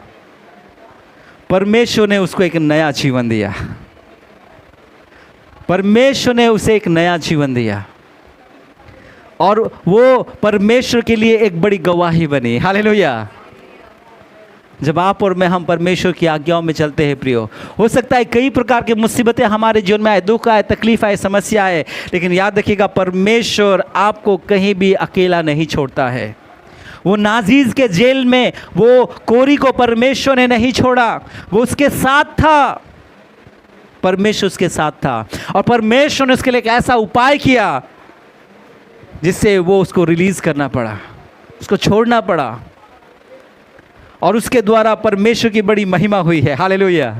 परमेश्वर ने उसको एक नया जीवन दिया। परमेश्वर ने उसे एक नया जीवन दिया और वो परमेश्वर के लिए एक बड़ी गवाही बनी। हालेलुया। जब आप और मैं हम परमेश्वर की आज्ञाओं में चलते हैं प्रियो, हो सकता है कई प्रकार की मुसीबतें हमारे जीवन में आए, दुख आए, तकलीफ आए, समस्या आए, लेकिन याद रखिएगा परमेश्वर आपको कहीं भी अकेला नहीं छोड़ता है। वो नाजीज के जेल में वो कोरी को परमेश्वर ने नहीं छोड़ा, वो उसके साथ था। परमेश्वर उसके साथ था और परमेश्वर ने उसके लिए एक ऐसा उपाय किया जिससे वो उसको रिलीज करना पड़ा, उसको छोड़ना पड़ा और उसके द्वारा परमेश्वर की बड़ी महिमा हुई है। हालेलुया।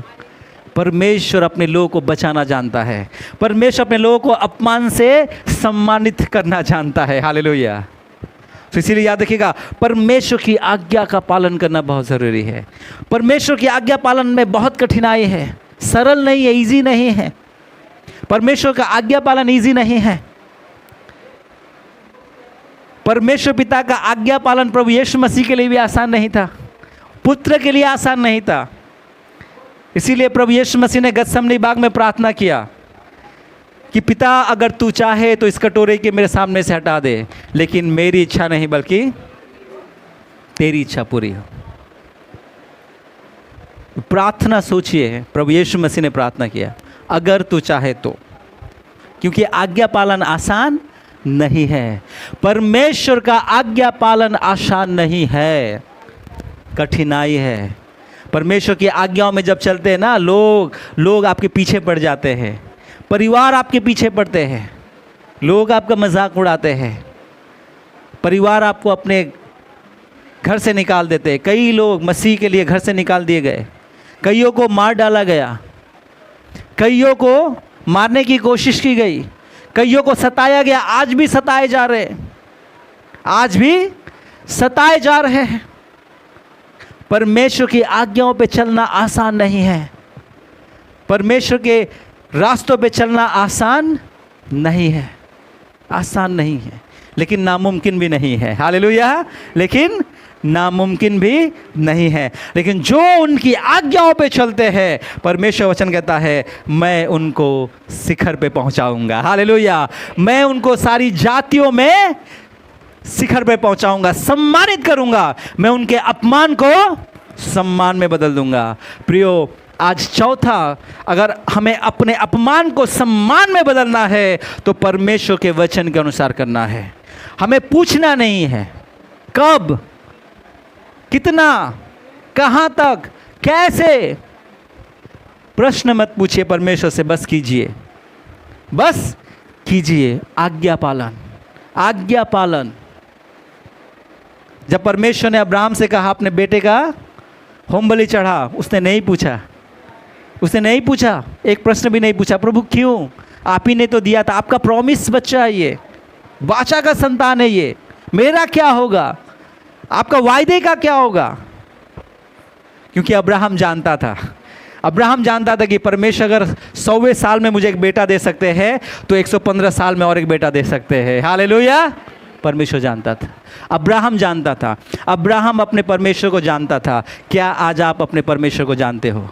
परमेश्वर अपने लोगों को बचाना जानता है। परमेश्वर अपने लोगों को अपमान से सम्मानित करना जानता है। हालेलुया। तो इसीलिए याद रखिएगा परमेश्वर की आज्ञा का पालन करना बहुत ज़रूरी है। परमेश्वर की आज्ञा पालन में बहुत कठिनाई है, सरल नहीं है, इजी नहीं है। परमेश्वर का आज्ञा पालन इजी नहीं है। परमेश्वर पिता का आज्ञा पालन प्रभु यीशु मसीह के लिए भी आसान नहीं था, पुत्र के लिए आसान नहीं था। इसीलिए प्रभु यीशु मसीह ने गतसमनी बाग में प्रार्थना किया कि पिता अगर तू चाहे तो इस कटोरे के मेरे सामने से हटा दे, लेकिन मेरी इच्छा नहीं बल्कि तेरी इच्छा पूरी हो। प्रार्थना सोचिए, प्रभु यीशु मसीह ने प्रार्थना किया अगर तू चाहे तो, क्योंकि आज्ञा पालन आसान नहीं है। परमेश्वर का आज्ञा पालन आसान नहीं है, कठिनाई है। परमेश्वर की आज्ञाओं में जब चलते हैं ना, लोग आपके पीछे पड़ जाते हैं, परिवार आपके पीछे पड़ते हैं, लोग आपका मजाक उड़ाते हैं, परिवार आपको अपने घर से निकाल देते हैं। कई लोग मसीह के लिए घर से निकाल दिए गए, कईयों को मार डाला गया, कईयों को मारने की कोशिश की गई, कईयों को सताया गया, आज भी सताए जा रहे हैं, आज भी सताए जा रहे हैं। परमेश्वर की आज्ञाओं पे चलना आसान नहीं है, परमेश्वर के रास्तों पे चलना आसान नहीं है, आसान नहीं है, लेकिन नामुमकिन भी नहीं है। हालेलुया। लेकिन नामुमकिन भी नहीं है, लेकिन जो उनकी आज्ञाओं पे चलते हैं, परमेश्वर वचन कहता है मैं उनको शिखर पे पहुंचाऊंगा। हालेलुया। मैं उनको सारी जातियों में शिखर पे पहुंचाऊंगा, सम्मानित करूंगा, मैं उनके अपमान को सम्मान में बदल दूंगा। प्रियो, आज चौथा, अगर हमें अपने अपमान को सम्मान में बदलना है तो परमेश्वर के वचन के अनुसार करना है। हमें पूछना नहीं है कब, कितना, कहाँ तक, कैसे। प्रश्न मत पूछिए परमेश्वर से, बस कीजिए, बस कीजिए आज्ञा पालन, आज्ञा पालन। जब परमेश्वर ने अब्राहम से कहा अपने बेटे का होम बलि चढ़ा, उसने नहीं पूछा, उसने नहीं पूछा, एक प्रश्न भी नहीं पूछा, प्रभु क्यों, आप ही ने तो दिया था, आपका प्रॉमिस बच्चा है ये, वाचा का संतान है ये, मेरा क्या होगा, आपका वायदे का क्या होगा। क्योंकि अब्राहम जानता था, अब्राहम जानता था कि परमेश्वर अगर 100वें साल में मुझे एक बेटा दे सकते हैं तो 115 साल में और एक बेटा दे सकते हैं। हालेलुया। परमेश्वर जानता था, अब्राहम जानता था, अब्राहम अपने परमेश्वर को जानता था। क्या आज आप अपने परमेश्वर को जानते हो?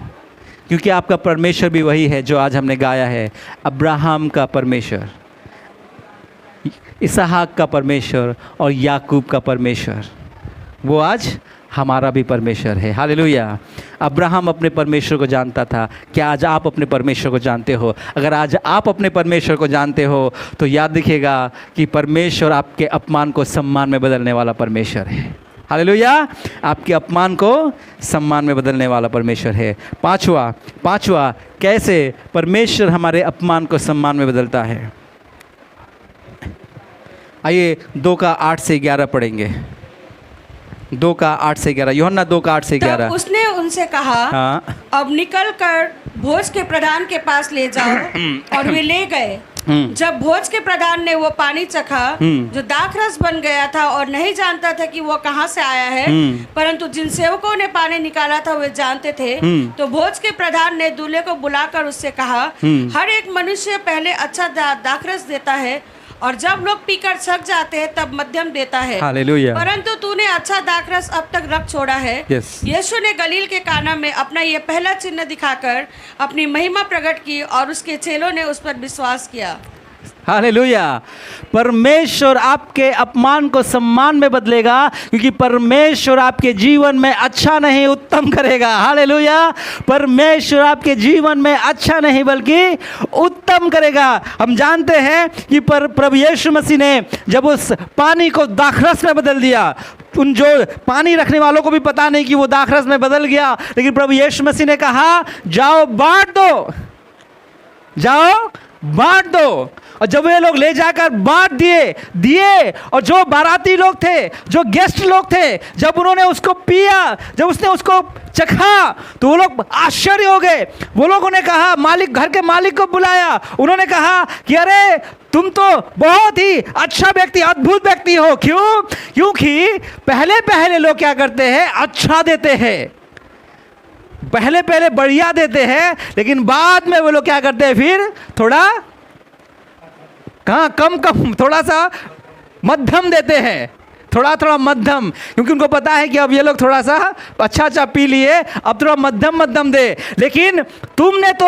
क्योंकि आपका परमेश्वर भी वही है जो आज हमने गाया है, अब्राहम का परमेश्वर, इसहाक का परमेश्वर और याकूब का परमेश्वर, वो आज हमारा भी परमेश्वर है। हालेलुया। अब्राहम अपने परमेश्वर को जानता था। क्या आज आप अपने परमेश्वर को जानते हो? अगर आज आप अपने परमेश्वर को जानते हो तो याद रखिएगा कि परमेश्वर आपके अपमान को सम्मान में बदलने वाला परमेश्वर है। हालेलुया। आपके अपमान को सम्मान में बदलने वाला परमेश्वर है। पांचवा कैसे परमेश्वर हमारे अपमान को सम्मान में बदलता है। आइए 2:8 से 11 पढ़ेंगे। 2:8 से 11, यूहन्ना 2:8 से 11। तब उसने उनसे कहा, हाँ। अब निकल कर भोज के प्रधान के पास ले जाओ। और वे ले गए। जब भोज के प्रधान ने वो पानी चखा जो दाखरस बन गया था और नहीं जानता था कि वो कहाँ से आया है, परंतु जिन सेवकों ने पानी निकाला था वे जानते थे, तो भोज के प्रधान ने दूल्हे को बुलाकर उससे कहा, हर एक मनुष्य पहले अच्छा दाखरस देता है और जब लोग पीकर छक जाते हैं तब मध्यम देता है, हालेलुया। परंतु तूने अच्छा दाखरस अब तक रख छोड़ा है। यीशु ने गलील के काना में अपना ये पहला चिन्ह दिखाकर अपनी महिमा प्रकट की और उसके चेलों ने उस पर विश्वास किया। हालेलुया। परमेश्वर आपके अपमान को सम्मान में बदलेगा, क्योंकि परमेश्वर आपके जीवन में अच्छा नहीं उत्तम करेगा। हालेलुया। परमेश्वर आपके जीवन में अच्छा नहीं बल्कि उत्तम करेगा। हम जानते हैं कि प्रभु यीशु मसीह ने जब उस पानी को दाखरस में बदल दिया, उन जो पानी रखने वालों को भी पता नहीं कि वो दाखरस में बदल गया, लेकिन प्रभु यीशु मसीह ने कहा, जाओ बांट दो, जाओ बांट दो। और जब वे लोग ले जाकर बांट दिए और जो बाराती लोग थे, जो गेस्ट लोग थे, जब उन्होंने उसको पिया, जब उसने उसको चखा, तो वो लोग आश्चर्य हो गए। वो लोगों ने कहा, मालिक, घर के मालिक को बुलाया, उन्होंने कहा कि अरे तुम तो बहुत ही अच्छा व्यक्ति, अद्भुत व्यक्ति हो। क्यों? क्योंकि पहले लोग क्या करते हैं, अच्छा देते हैं, पहले बढ़िया देते हैं, लेकिन बाद में वो लोग क्या करते हैं, फिर थोड़ा कम थोड़ा सा मध्यम देते हैं, थोड़ा मध्यम, क्योंकि उनको पता है कि अब ये लोग थोड़ा सा अच्छा पी लिए, अब थोड़ा मध्यम दे। लेकिन तुमने तो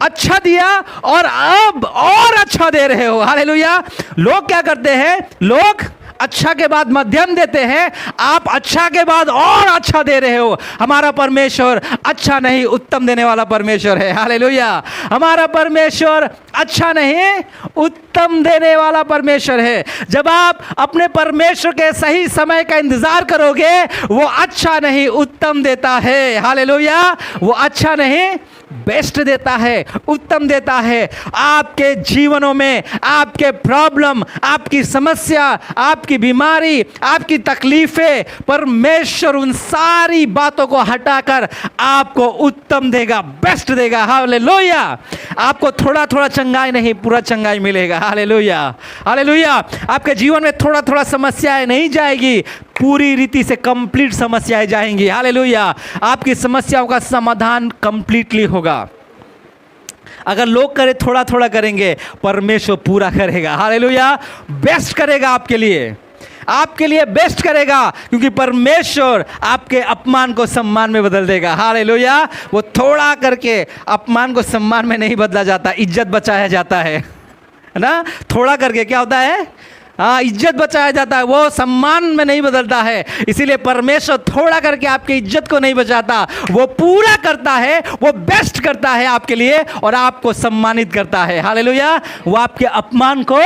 अच्छा दिया और अब और अच्छा दे रहे हो। हालेलुया। लोग क्या करते हैं, लोग अच्छा के बाद मध्यम देते हैं, आप अच्छा के बाद और अच्छा दे रहे हो। हमारा परमेश्वर अच्छा नहीं उत्तम देने वाला परमेश्वर है। हालेलुया। हमारा परमेश्वर अच्छा नहीं उत्तम देने वाला परमेश्वर है। जब आप अपने परमेश्वर के सही समय का इंतजार करोगे, वो अच्छा नहीं उत्तम देता है। हालेलुया। वो अच्छा नहीं बेस्ट देता है, उत्तम देता है। आपके जीवनों में आपके प्रॉब्लम, आपकी समस्या, आपकी बीमारी, आपकी तकलीफें, परमेश्वर उन सारी बातों को हटाकर आपको उत्तम देगा, बेस्ट देगा। हालेलुया। आपको थोड़ा चंगाई नहीं, पूरा चंगाई मिलेगा। हालेलुया। हालेलुया। आपके जीवन में थोड़ा समस्याएं नहीं जाएगी, पूरी रीति से कंप्लीट समस्याएं जाएंगी। हालेलुया। आपकी समस्याओं का समाधान कंप्लीटली होगा। अगर लोग करे थोड़ा करेंगे, परमेश्वर पूरा करेगा। हालेलुया। बेस्ट करेगा आपके लिए बेस्ट करेगा, क्योंकि परमेश्वर आपके अपमान को सम्मान में बदल देगा। हालेलुया। वो थोड़ा करके अपमान को सम्मान में नहीं बदला जाता, इज्जत बचाया जाता है ना। थोड़ा करके क्या होता है, इज्जत बचाया जाता है, वो सम्मान में नहीं बदलता है। इसीलिए परमेश्वर थोड़ा करके आपकी इज्जत को नहीं बचाता, वो पूरा करता है, वो बेस्ट करता है आपके लिए और आपको सम्मानित करता है। हालेलुया। वो आपके अपमान को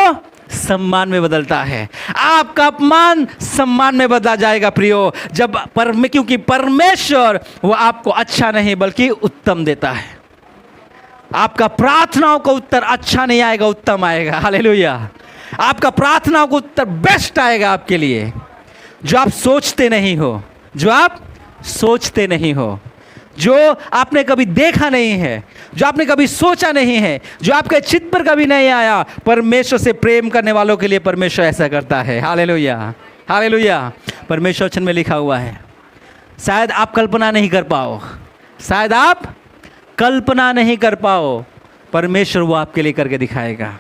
सम्मान में बदलता है। आपका अपमान सम्मान में बदला जाएगा प्रियो, क्योंकि परमेश्वर वो आपको अच्छा नहीं बल्कि उत्तम देता है। आपका प्रार्थनाओं का उत्तर अच्छा नहीं आएगा, उत्तम आएगा। हालेलुया। आपका प्रार्थनाओं का उत्तर बेस्ट आएगा आपके लिए, जो आप सोचते नहीं हो, जो आप सोचते नहीं हो, जो आपने कभी देखा नहीं है, जो आपने कभी सोचा नहीं है, जो आपके चित्त पर कभी नहीं आया। परमेश्वर से प्रेम करने वालों के लिए परमेश्वर ऐसा करता है। Hallelujah, hallelujah. परमेश्वर वचन में लिखा हुआ है, शायद आप कल्पना नहीं कर पाओ, शायद आप कल्पना नहीं कर पाओ, परमेश्वर वो आपके लिए करके दिखाएगा।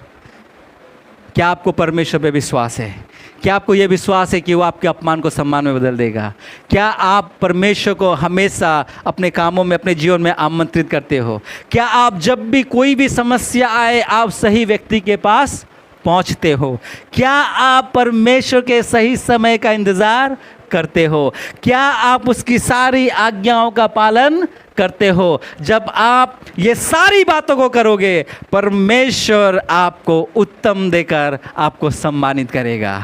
क्या आपको परमेश्वर पे विश्वास है? क्या आपको ये विश्वास है कि वो आपके अपमान को सम्मान में बदल देगा? क्या आप परमेश्वर को हमेशा अपने कामों में, अपने जीवन में आमंत्रित करते हो? क्या आप जब भी कोई भी समस्या आए आप सही व्यक्ति के पास पहुंचते हो? क्या आप परमेश्वर के सही समय का इंतज़ार करते हो? क्या आप उसकी सारी आज्ञाओं का पालन करते हो? जब आप ये सारी बातों को करोगे, परमेश्वर आपको उत्तम देकर आपको सम्मानित करेगा।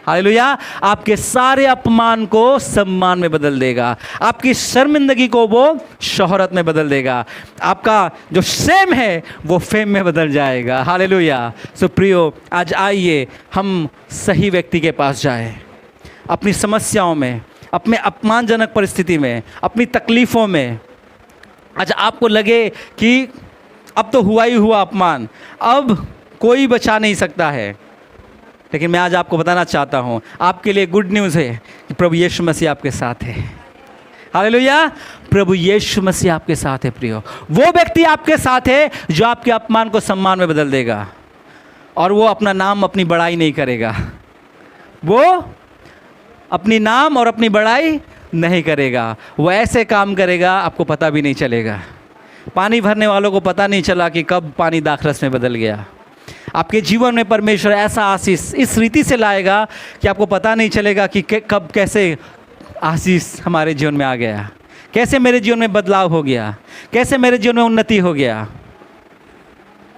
हालेलुया। आपके सारे अपमान को सम्मान में बदल देगा, आपकी शर्मिंदगी को वो शोहरत में बदल देगा, आपका जो शेम है वो फेम में बदल जाएगा। हालेलुया। सो प्रियो, आज आइए हम सही व्यक्ति के पास जाएं। अपनी समस्याओं में, अपने अपमानजनक परिस्थिति में, अपनी तकलीफ़ों में, आज आपको लगे कि अब तो हुआ ही हुआ अपमान, अब कोई बचा नहीं सकता है, लेकिन मैं आज आपको बताना चाहता हूँ, आपके लिए गुड न्यूज़ है कि प्रभु यीशु मसीह आपके साथ है। हालेलुया। प्रभु यीशु मसीह आपके साथ है प्रियो। वो व्यक्ति आपके साथ है जो आपके अपमान को सम्मान में बदल देगा, और वो अपना नाम, अपनी बड़ाई नहीं करेगा। वो अपनी नाम और अपनी बड़ाई नहीं करेगा। वो ऐसे काम करेगा आपको पता भी नहीं चलेगा। पानी भरने वालों को पता नहीं चला कि कब पानी दाखरस में बदल गया। आपके जीवन में परमेश्वर ऐसा आशीष इस रीति से लाएगा कि आपको पता नहीं चलेगा कि कब कैसे आशीष हमारे जीवन में आ गया, कैसे मेरे जीवन में बदलाव हो गया, कैसे मेरे जीवन में उन्नति हो गया।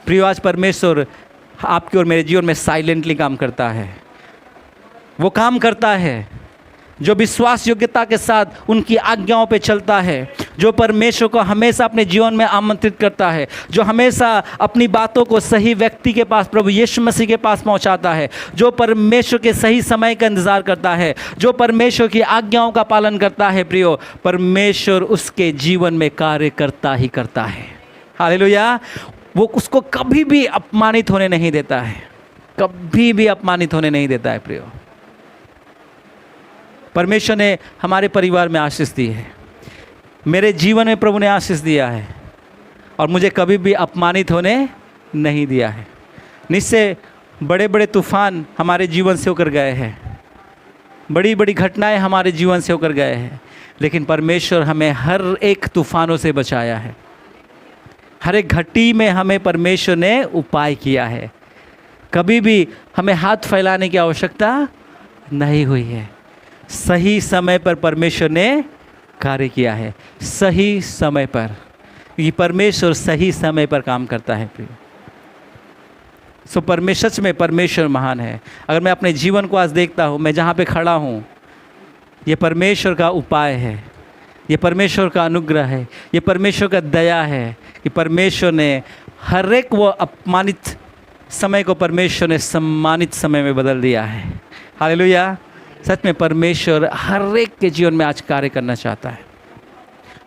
प्रियो, आज परमेश्वर आपके और मेरे जीवन में साइलेंटली काम करता है। वो काम करता है जो विश्वास योग्यता के साथ उनकी आज्ञाओं पे चलता है, जो परमेश्वर को हमेशा अपने जीवन में आमंत्रित करता है, जो हमेशा अपनी बातों को सही व्यक्ति के पास, प्रभु यीशु मसीह के पास पहुंचाता है, जो परमेश्वर के सही समय का इंतज़ार करता है, जो परमेश्वर की आज्ञाओं का पालन करता है। प्रियो, परमेश्वर उसके जीवन में कार्य करता ही करता है। हालेलुया। वो उसको कभी भी अपमानित होने नहीं देता है, कभी भी अपमानित होने नहीं देता है। प्रियो, परमेश्वर ने हमारे परिवार में आशीष दी है, मेरे जीवन में प्रभु ने आशीष दिया है, और मुझे कभी भी अपमानित होने नहीं दिया है। निश्चय बड़े बड़े तूफान हमारे जीवन से होकर गए हैं, बड़ी बड़ी घटनाएं हमारे जीवन से होकर गए हैं, लेकिन परमेश्वर हमें हर एक तूफानों से बचाया है। हर एक घटी में हमें परमेश्वर ने उपाय किया है। कभी भी हमें हाथ फैलाने की आवश्यकता नहीं हुई है। सही समय पर परमेश्वर ने कार्य किया है, सही समय पर। ये परमेश्वर सही समय पर काम करता है प्रिय। सो परमेश्वर में परमेश्वर महान है। अगर मैं अपने जीवन को आज देखता हूँ, मैं जहाँ पे खड़ा हूँ, ये परमेश्वर का उपाय है, ये परमेश्वर का अनुग्रह है, ये परमेश्वर का दया है कि परमेश्वर ने हर एक वो अपमानित समय को परमेश्वर ने सम्मानित समय में बदल दिया है। हालेलुया। सच में परमेश्वर हर एक के जीवन में आज कार्य करना चाहता है।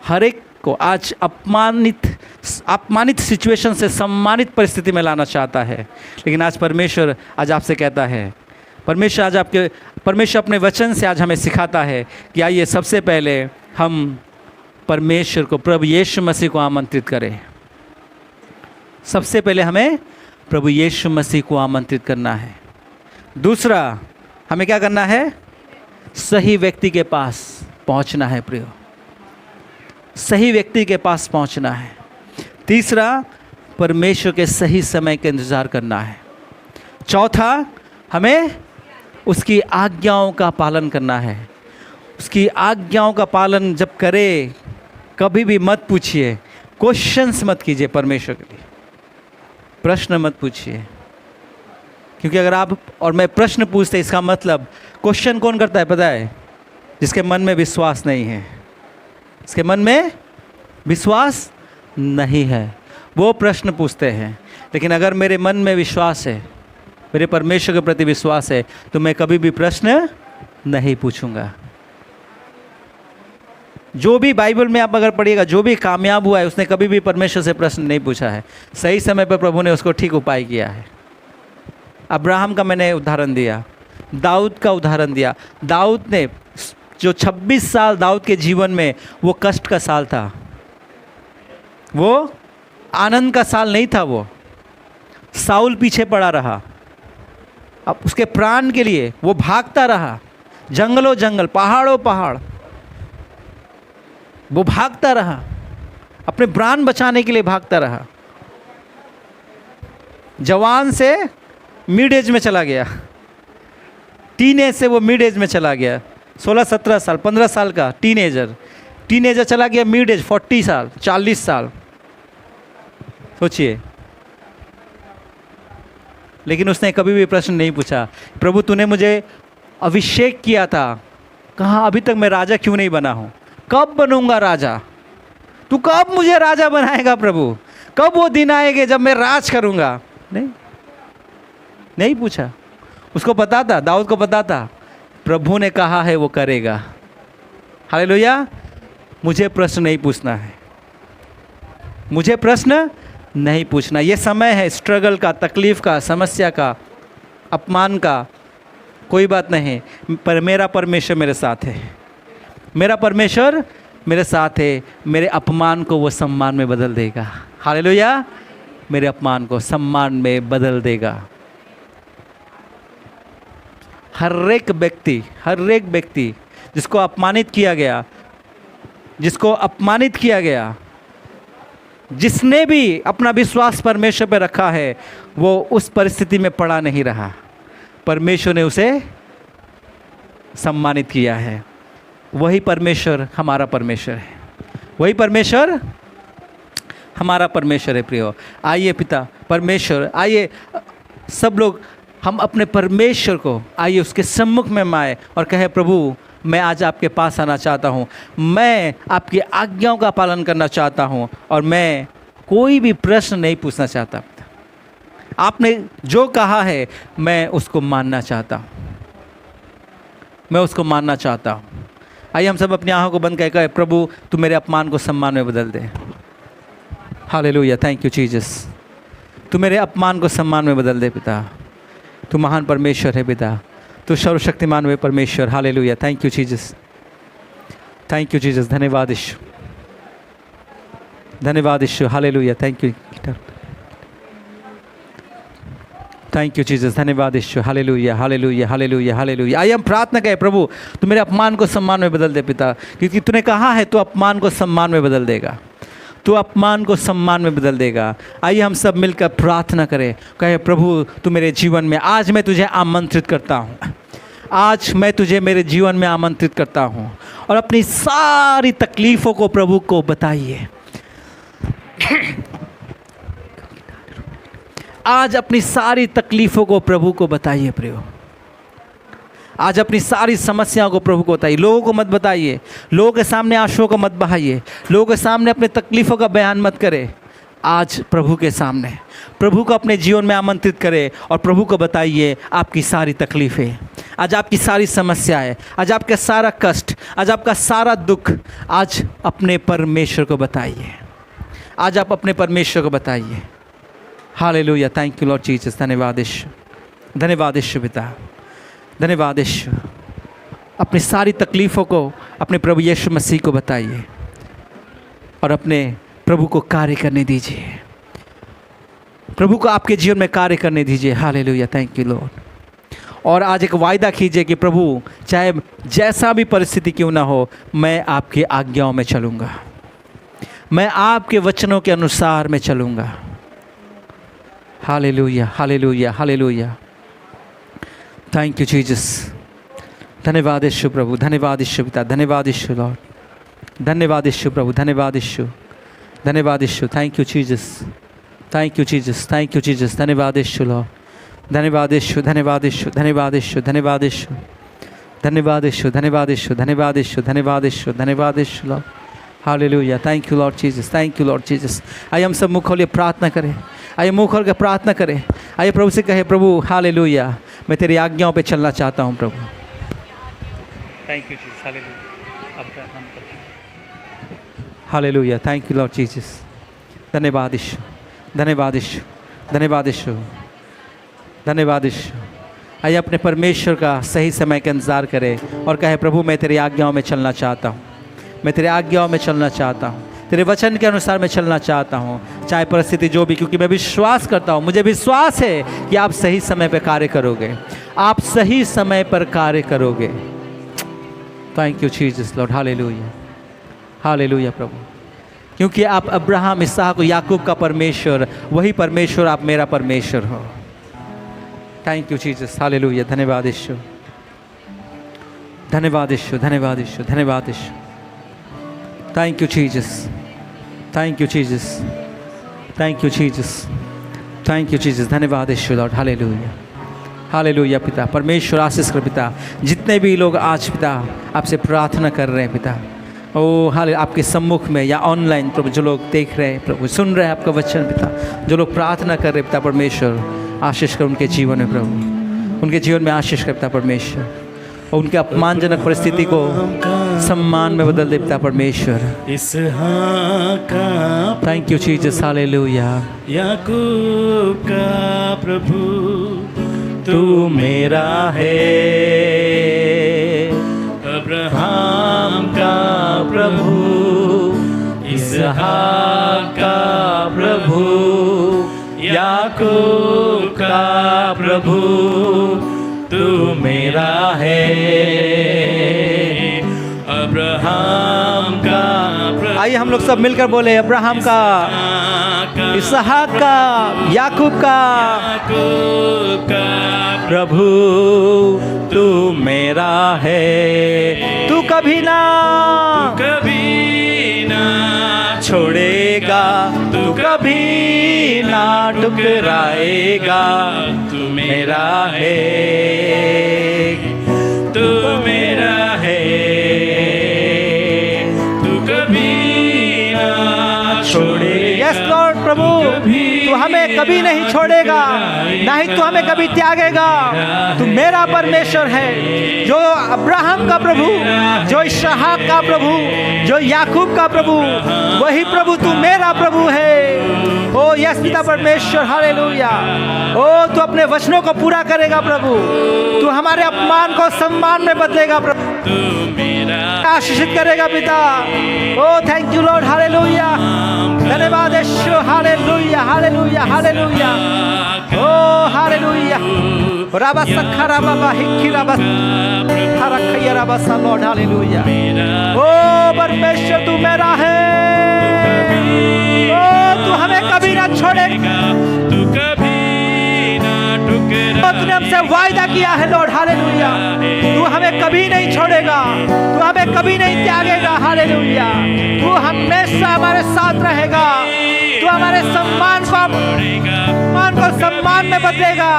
हर एक को आज अपमानित सिचुएशन से सम्मानित परिस्थिति में लाना चाहता है। लेकिन आज परमेश्वर आज आपसे कहता है, परमेश्वर अपने वचन से आज हमें सिखाता है कि आइए सबसे पहले हम परमेश्वर को, प्रभु यीशु मसीह को आमंत्रित करें। सबसे पहले हमें प्रभु यीशु मसीह को आमंत्रित करना है। दूसरा, हमें क्या करना है? सही व्यक्ति के पास पहुंचना है प्रियो, सही व्यक्ति के पास पहुंचना है। तीसरा, परमेश्वर के सही समय का इंतज़ार करना है। चौथा, हमें उसकी आज्ञाओं का पालन करना है। उसकी आज्ञाओं का पालन जब करें, कभी भी मत पूछिए, क्वेश्चंस मत कीजिए, परमेश्वर के लिए प्रश्न मत पूछिए क्योंकि अगर आप और मैं प्रश्न पूछते, इसका मतलब क्वेश्चन कौन करता है पता है? जिसके मन में विश्वास नहीं है, इसके मन में विश्वास नहीं है वो प्रश्न पूछते हैं। लेकिन अगर मेरे मन में विश्वास है, मेरे परमेश्वर के प्रति विश्वास है, तो मैं कभी भी प्रश्न नहीं पूछूंगा। जो भी बाइबल में आप अगर पढ़िएगा, जो भी कामयाब हुआ है उसने कभी भी परमेश्वर से प्रश्न नहीं पूछा है। सही समय पर प्रभु ने उसको ठीक उपाय किया है। अब्राहम का मैंने उदाहरण दिया, दाऊद का उदाहरण दिया। दाऊद ने जो 26 साल दाऊद के जीवन में, वो कष्ट का साल था, वो आनंद का साल नहीं था। वो साउल पीछे पड़ा रहा, अब उसके प्राण के लिए वो भागता रहा, जंगलों जंगल, पहाड़ों पहाड़, वो भागता रहा, अपने प्राण बचाने के लिए भागता रहा। जवान से मिड एज में चला गया, टीन एज से वो मिड एज में चला गया। 16-17 साल, 15 साल का टीनेजर चला गया मिड एज, 40 साल, 40 साल। सोचिए। लेकिन उसने कभी भी प्रश्न नहीं पूछा, प्रभु तूने मुझे अभिषेक किया था, कहाँ अभी तक मैं राजा क्यों नहीं बना हूँ? कब बनूंगा राजा? तू कब मुझे राजा बनाएगा प्रभु? कब वो दिन आएंगे जब मैं राज करूँगा? नहीं पूछा। उसको पता था, दाऊद को पता था, प्रभु ने कहा है वो करेगा। हालेलुया। मुझे प्रश्न नहीं पूछना है, मुझे प्रश्न नहीं पूछना। ये समय है स्ट्रगल का, तकलीफ़ का, समस्या का, अपमान का, कोई बात नहीं, पर मेरा परमेश्वर मेरे साथ है। मेरा परमेश्वर मेरे साथ है। मेरे अपमान को वो सम्मान में बदल देगा। हालेलुया। मेरे अपमान को सम्मान में बदल देगा। हर एक व्यक्ति जिसको अपमानित किया गया, जिसने भी अपना विश्वास परमेश्वर पर रखा है, वो उस परिस्थिति में पड़ा नहीं रहा। परमेश्वर ने उसे सम्मानित किया है। वही परमेश्वर हमारा परमेश्वर है, वही परमेश्वर हमारा परमेश्वर है। प्रियो, आइए पिता परमेश्वर, आइए सब लोग हम अपने परमेश्वर को, आइए उसके सम्मुख में आए और कहे, प्रभु मैं आज आपके पास आना चाहता हूँ, मैं आपकी आज्ञाओं का पालन करना चाहता हूँ, और मैं कोई भी प्रश्न नहीं पूछना चाहता। आपने जो कहा है मैं उसको मानना चाहता हूँ, मैं उसको मानना चाहता हूँ। आइए हम सब अपनी आँखों को बंद करके, प्रभु तू मेरे अपमान को सम्मान में बदल दे। हालेलुया। Thank you Jesus. तू मेरे अपमान को सम्मान में बदल दे पिता। तू महान परमेश्वर है पिता, तू सर्वशक्तिमान में परमेश्वर। Hallelujah. Thank you Jesus, thank you Jesus. धन्यवाद यीशु, धन्यवाद यीशु। Hallelujah. Thank you, thank you Jesus. धन्यवाद यीशु। Hallelujah, hallelujah, hallelujah, hallelujah. आइए हम प्रार्थना करें, प्रभु तू मेरे अपमान को सम्मान में बदल दे पिता, क्योंकि तूने कहा है तू अपमान को सम्मान में बदल देगा, तू अपमान को सम्मान में बदल देगा। आइए हम सब मिलकर प्रार्थना करें, कहे प्रभु तू मेरे जीवन में, आज मैं तुझे आमंत्रित करता हूँ, आज मैं तुझे मेरे जीवन में आमंत्रित करता हूँ, और अपनी सारी तकलीफ़ों को प्रभु को बताइए। आज अपनी सारी तकलीफ़ों को प्रभु को बताइए। प्रभु आज अपनी सारी समस्याओं को प्रभु को बताइए। लोगों को मत बताइए, लोगों के सामने आंसुओं को मत बहाइए, लोगों के सामने अपने तकलीफ़ों का बयान मत करें। आज प्रभु के सामने प्रभु को अपने जीवन में आमंत्रित करें और प्रभु को बताइए आपकी सारी तकलीफ़ें, आज आपकी सारी समस्याएं, आज आपका सारा कष्ट, आज आपका सारा दुख, आज अपने परमेश्वर को बताइए। आज आप अपने परमेश्वर को बताइए। Hallelujah. Thank you Lord Jesus. धन्यवाद यीशु, धन्यवाद यीशु पिता, धन्यवाद यीशु। अपनी सारी तकलीफ़ों को अपने प्रभु यीशु मसीह को बताइए और अपने प्रभु को कार्य करने दीजिए, प्रभु को आपके जीवन में कार्य करने दीजिए। हालेलुया। Thank you Lord. और आज एक वायदा कीजिए कि प्रभु चाहे जैसा भी परिस्थिति क्यों ना हो, मैं आपकी आज्ञाओं में चलूँगा, मैं आपके वचनों के अनुसार मैं चलूँगा। Hallelujah, hallelujah, hallelujah. Thank you Jesus. धन्यवाद यीशु प्रभु, धन्यवाद यीशु पिता, धन्यवाद यीशु लॉर्ड, धन्यवाद यीशु प्रभु, धन्यवाद यीशु, धन्यवाद यीशु। Thank you Jesus, thank you Jesus, thank you Jesus. धन्यवाद यीशु लॉर्ड, धन्यवाद यीशु, धन्यवाद यीशु, धन्यवाद यीशु, धन्यवाद यीशु, धन्यवाद यीशु, धन्यवाद यीशु, धन्यवाद यीशु, धन्यवाद यीशु, धन्यवाद यीशु Lord. Hallelujah, thank you Lord Jesus, thank you Lord Jesus. आइए हम सब मुँह खोलिए प्रार्थना करें, आइए मुँह खोल के प्रार्थना करें, आइए प्रभु से कहे, प्रभु हालेलुया मैं तेरी आज्ञाओं पे चलना चाहता हूँ प्रभु। Thank you Jesus, hallelujah, hallelujah, thank you Lord Jesus. धन्यवाद यीशु, धन्यवाद यीशु, धन्यवाद यीशु, धन्यवाद यीशु। आइए अपने परमेश्वर का सही समय का इंतज़ार करें और कहे, प्रभु मैं तेरी आज्ञाओं में चलना चाहता हूँ, मैं तेरे आज्ञाओं में चलना चाहता हूँ, तेरे वचन के अनुसार मैं चलना चाहता हूँ, चाहे परिस्थिति जो भी, क्योंकि मैं विश्वास करता हूँ, मुझे विश्वास है कि आप सही समय पर कार्य करोगे, आप सही समय पर कार्य करोगे। Thank you Jesus Lord, hallelujah, hallelujah प्रभु, क्योंकि आप अब्राहम, इसहाक, याकूब का परमेश्वर, वही परमेश्वर आप मेरा परमेश्वर हो। थैंक यू जीसस, हालेलुया, धन्यवाद यीशु, धन्यवाद यीशु, धन्यवाद यीशु, धन्यवाद यीशु। Thank you Jesus, thank you Jesus, thank you Jesus, thank you Jesus, धन्यवाद यीशु लॉर्ड, हालेलुया, हालेलुया। पिता परमेश्वर आशीष कर पिता, जितने भी लोग आज पिता आपसे प्रार्थना कर रहे हैं पिता, ओ हाले आपके सम्मुख में या ऑनलाइन प्रभु जो लोग देख रहे हैं प्रभु, सुन रहे हैं आपका वचन पिता, जो लोग प्रार्थना कर रहे हैं पिता परमेश्वर, आशीष कर उनके जीवन में प्रभु, उनके जीवन में आशीष कर पिता परमेश्वर, और उनके अपमानजनक परिस्थिति को सम्मान में बदल दे पिता परमेश्वर। Thank you Jesus, hallelujah. याकूब का प्रभु तू मेरा है, अब्राहम का प्रभु, इसहाक का प्रभु, याकूब का प्रभु, तू मेरा है, अब्राहम का प्रभु। आइए हम लोग सब मिलकर बोले, अब्राहम का, इसहाक का, याकूब का प्रभु, तू मेरा है, तू कभी ना छोड़ेगा, तू कभी ना टुकराएगा, तू मेरा है, तू मेरा है, तू कभी ना छोड़ेगा। यस लॉर्ड प्रभु, तू हमें कभी नहीं छोड़ेगा, ना ही तू हमें कभी त्यागेगा, तू मेरा परमेश्वर है, जो अब्राहम का प्रभु, जो इसहाक का प्रभु, जो याकूब का प्रभु, वही प्रभु तू मेरा प्रभु है। ओ यस पिता परमेश्वर, हालेलुया। ओ तू अपने वचनों को पूरा करेगा प्रभु, तू हमारे अपमान को सम्मान में बदलेगा प्रभु, आशीषित करेगा पिता। ओ थैंक यू लॉर्ड, हालेलुया, धन्यवाद यीशु, हालेलुया, हालेलुया, हालेलुया, ओ हालेलुया। राबा सखा राबा बाहिकी राबा हरखया राबा सा लॉर्ड, हालेलुया। ओ परमेश्वर तू मेरा है, ओ तू हमें कभी ना छोड़ेगा, तू कभी ना टुकरा। तूने हमसे वायदा किया है लॉर्ड, हालेलुया, तू हमें कभी नहीं छोड़ेगा, तू हमें कभी नहीं त्यागेगा, हालेलुया। तू हमेशा हमारे साथ रहेगा, तू हमारे सम्मान को सम्मान में बदलेगा।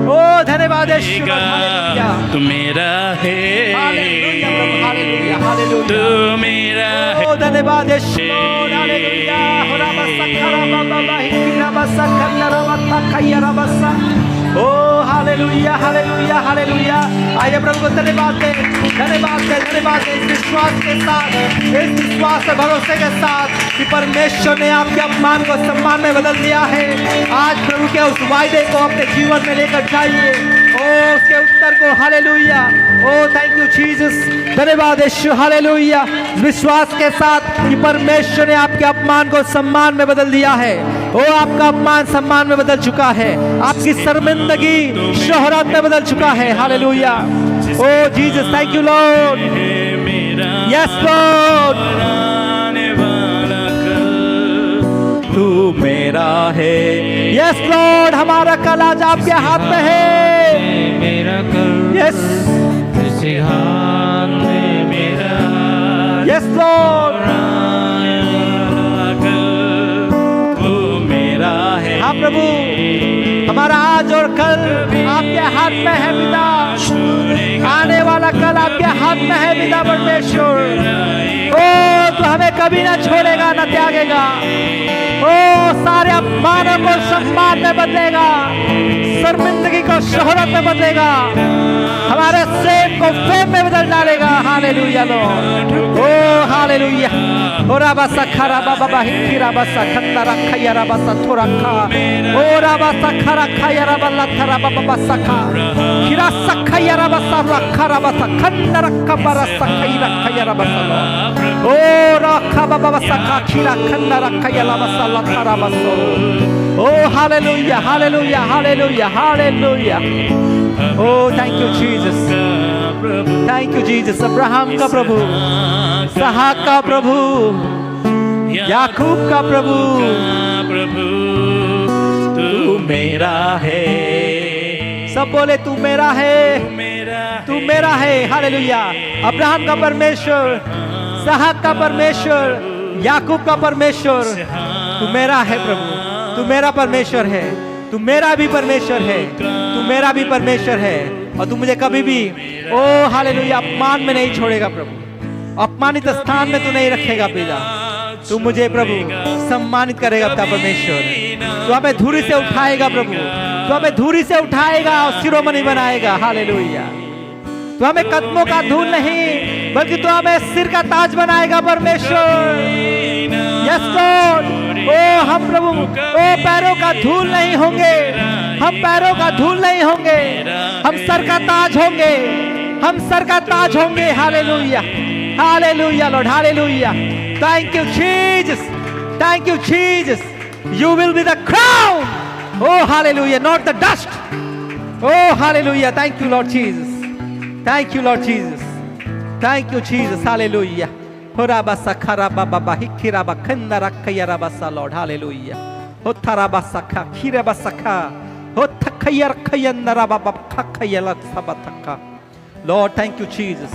ओ धन्यवाद यीशु, हालेलुया, तू मेरा है, हालेलुया प्रभु, हालेलुया, हालेलुया, तू मेरा है। ओ धन्यवाद यीशु, हालेलुया। राबा सखा राबा बाबा हिकी राबा सखा राबा तखया राबा सा। ओ हालेलुया, हालेलुया, हालेलुया। आइए प्रभु को धन्यवाद दें, धन्यवाद दें, धन्यवाद दें, इस विश्वास के साथ, इस विश्वास और भरोसे के साथ कि परमेश्वर ने आपके अपमान को सम्मान में बदल दिया है। आज प्रभु के उस वायदे को अपने जीवन में लेकर जाइए, ओ उसके उत्तर को, hallelujah. O thank you Jesus, धन्यवाद यीशु, हालेलुया। विश्वास के साथ कि परमेश्वर ने आपके अपमान को सम्मान में बदल दिया है। ओ आपका अपमान सम्मान में बदल चुका है, आपकी शर्मिंदगी शोहरत में बदल चुका है, hallelujah. Oh Jesus, thank you Lord, yes Lord, तू मेरा है, यस लॉर्ड। हमारा कल आज आपके हाथ में है, मेरा कल यस, हाथ में मेरा, यस लॉर्ड, तू मेरा है। हाँ प्रभु, हमारा आज और कल आपके हाथ में है पिता, छोड़ेगा आने वाला कल आपके हाथ में है पिता परमेश्वर। ओ तू हमें कभी ना छोड़ेगा ना त्यागेगा। ओ सारे अपमानों को सम्मान में बदलेगा, शर्मिंदगी को शोहरत में बदलेगा, हमारे सेम को फेम में बदल डालेगा। हालेलुया लॉर्ड, ओ हालेलुया। ओ राबा सखरा बाबा बाहिकी राबा सखंदा रखा या राबा सथोरा खा, ओ राबा सखरा खा या राबा लथरा बाबा सखा, खिरा सखा या राबा सखा राबा सखंदा रखा बारा सखा या रखा या राबा सलो, ओ रखा बाबा सखा खिरा खंदा रखा या राबा लथरा बसो। ओ hallelujah hallelujah hallelujah hallelujah. O thank you Jesus, thank you Jesus. Abraham का प्रभु, इसहाक का प्रभु, याकूब का प्रभु, प्रभु तू मेरा है, सब बोले तू मेरा है, मेरा तू मेरा है। हालेलुया। अब्राहम का परमेश्वर, इसहाक का परमेश्वर, याकूब का परमेश्वर, तू मेरा है प्रभु, तू मेरा परमेश्वर है, तू मेरा भी परमेश्वर है, तू मेरा भी परमेश्वर है। और तू मुझे कभी भी ओ हालेलुया अपमान में नहीं छोड़ेगा प्रभु, अपमानित स्थान में तू नहीं रखेगा पिता। तू मुझे प्रभु सम्मानित करेगा पिता परमेश्वर। तू हमें धूरी से उठाएगा प्रभु, तू हमें धूरी से उठाएगा और शिरोमणि बनाएगा। हालेलुया। तू हमें कदमों का धूल नहीं बल्कि तू हमें सिर का ताज बनाएगा परमेश्वर। Yes Lord. ओ हम प्रभु ओ पैरों का धूल नहीं होंगे, हम पैरों का धूल नहीं होंगे, हम सर का ताज होंगे, हम सर का ताज होंगे। Hallelujah hallelujah Lord, hallelujah. Thank you Jesus, thank you Jesus. You will be the crown, oh hallelujah, not the dust. Oh hallelujah. Thank you Lord Jesus, thank you Lord Jesus, thank you Jesus. Hallelujah. हो राबा सखा राबा बाबा हिखी राबा खंदा रखा या राबा सा Lord. Hallelujah. हो थराबा सखा खीरेबा सखा हो थखया रखया नराबा बाबा खया लत्सबा थका। Lord thank you Jesus,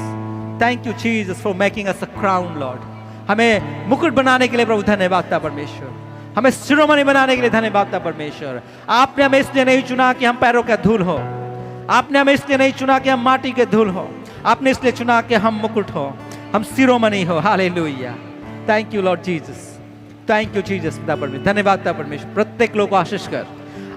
thank you Jesus for making us a crown Lord. हमें मुकुट बनाने के लिए प्रभु धन्यवाद था परमेश्वर, हमें शिरोमणि बनाने के लिए धन्यवाद था परमेश्वर। आपने हमें इसलिए नहीं चुना कि हम पैरों का धूल हो, आपने हमें इसलिए नहीं चुना कि हम माटी के धूल हो, आपने इसलिए चुना कि हम मुकुट हो, हम शिरोमणि हो। Hallelujah. Thank you Lord Jesus, thank you Jesus. धन्यवाद था परमेश्वर। प्रत्येक लोग को आशीष कर,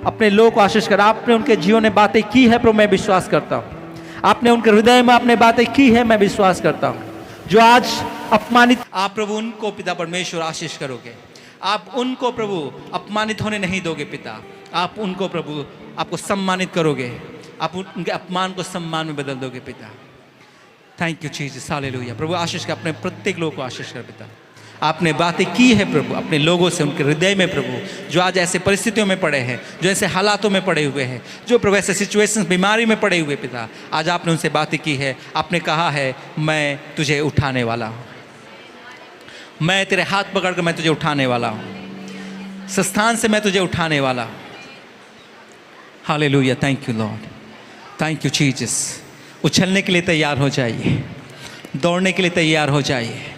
अपने लोगों को आशीष कर। आपने उनके जीवन में बातें की है प्रभु, मैं विश्वास करता हूँ। आपने उनके हृदय में आपने बातें की है, मैं विश्वास करता हूँ। जो आज अपमानित, आप प्रभु उनको पिता परमेश्वर आशीष करोगे। आप उनको प्रभु अपमानित होने नहीं दोगे पिता। आप उनको प्रभु आपको सम्मानित करोगे, आप उनके अपमान को सम्मान में बदल दोगे पिता। Thank you Jesus. हालेलुया। प्रभु आशीष कर, अपने प्रत्येक लोगों को आशीष कर पिता। आपने बातें की है प्रभु अपने लोगों से, उनके हृदय में प्रभु, जो आज ऐसे परिस्थितियों में पड़े हैं, जो ऐसे हालातों में पड़े हुए हैं, जो प्रभु ऐसे सिचुएशंस बीमारी में पड़े हुए पिता, आज आपने उनसे बातें की है। आपने कहा है मैं तुझे उठाने वाला हूँ, मैं तेरे हाथ पकड़ कर मैं तुझे उठाने वाला हूँ, स्थान से मैं तुझे उठाने वाला हूँ। Hallelujah. Thank you Lord, thank you Jesus. उछलने के लिए तैयार हो जाइए, दौड़ने के लिए तैयार हो जाइए।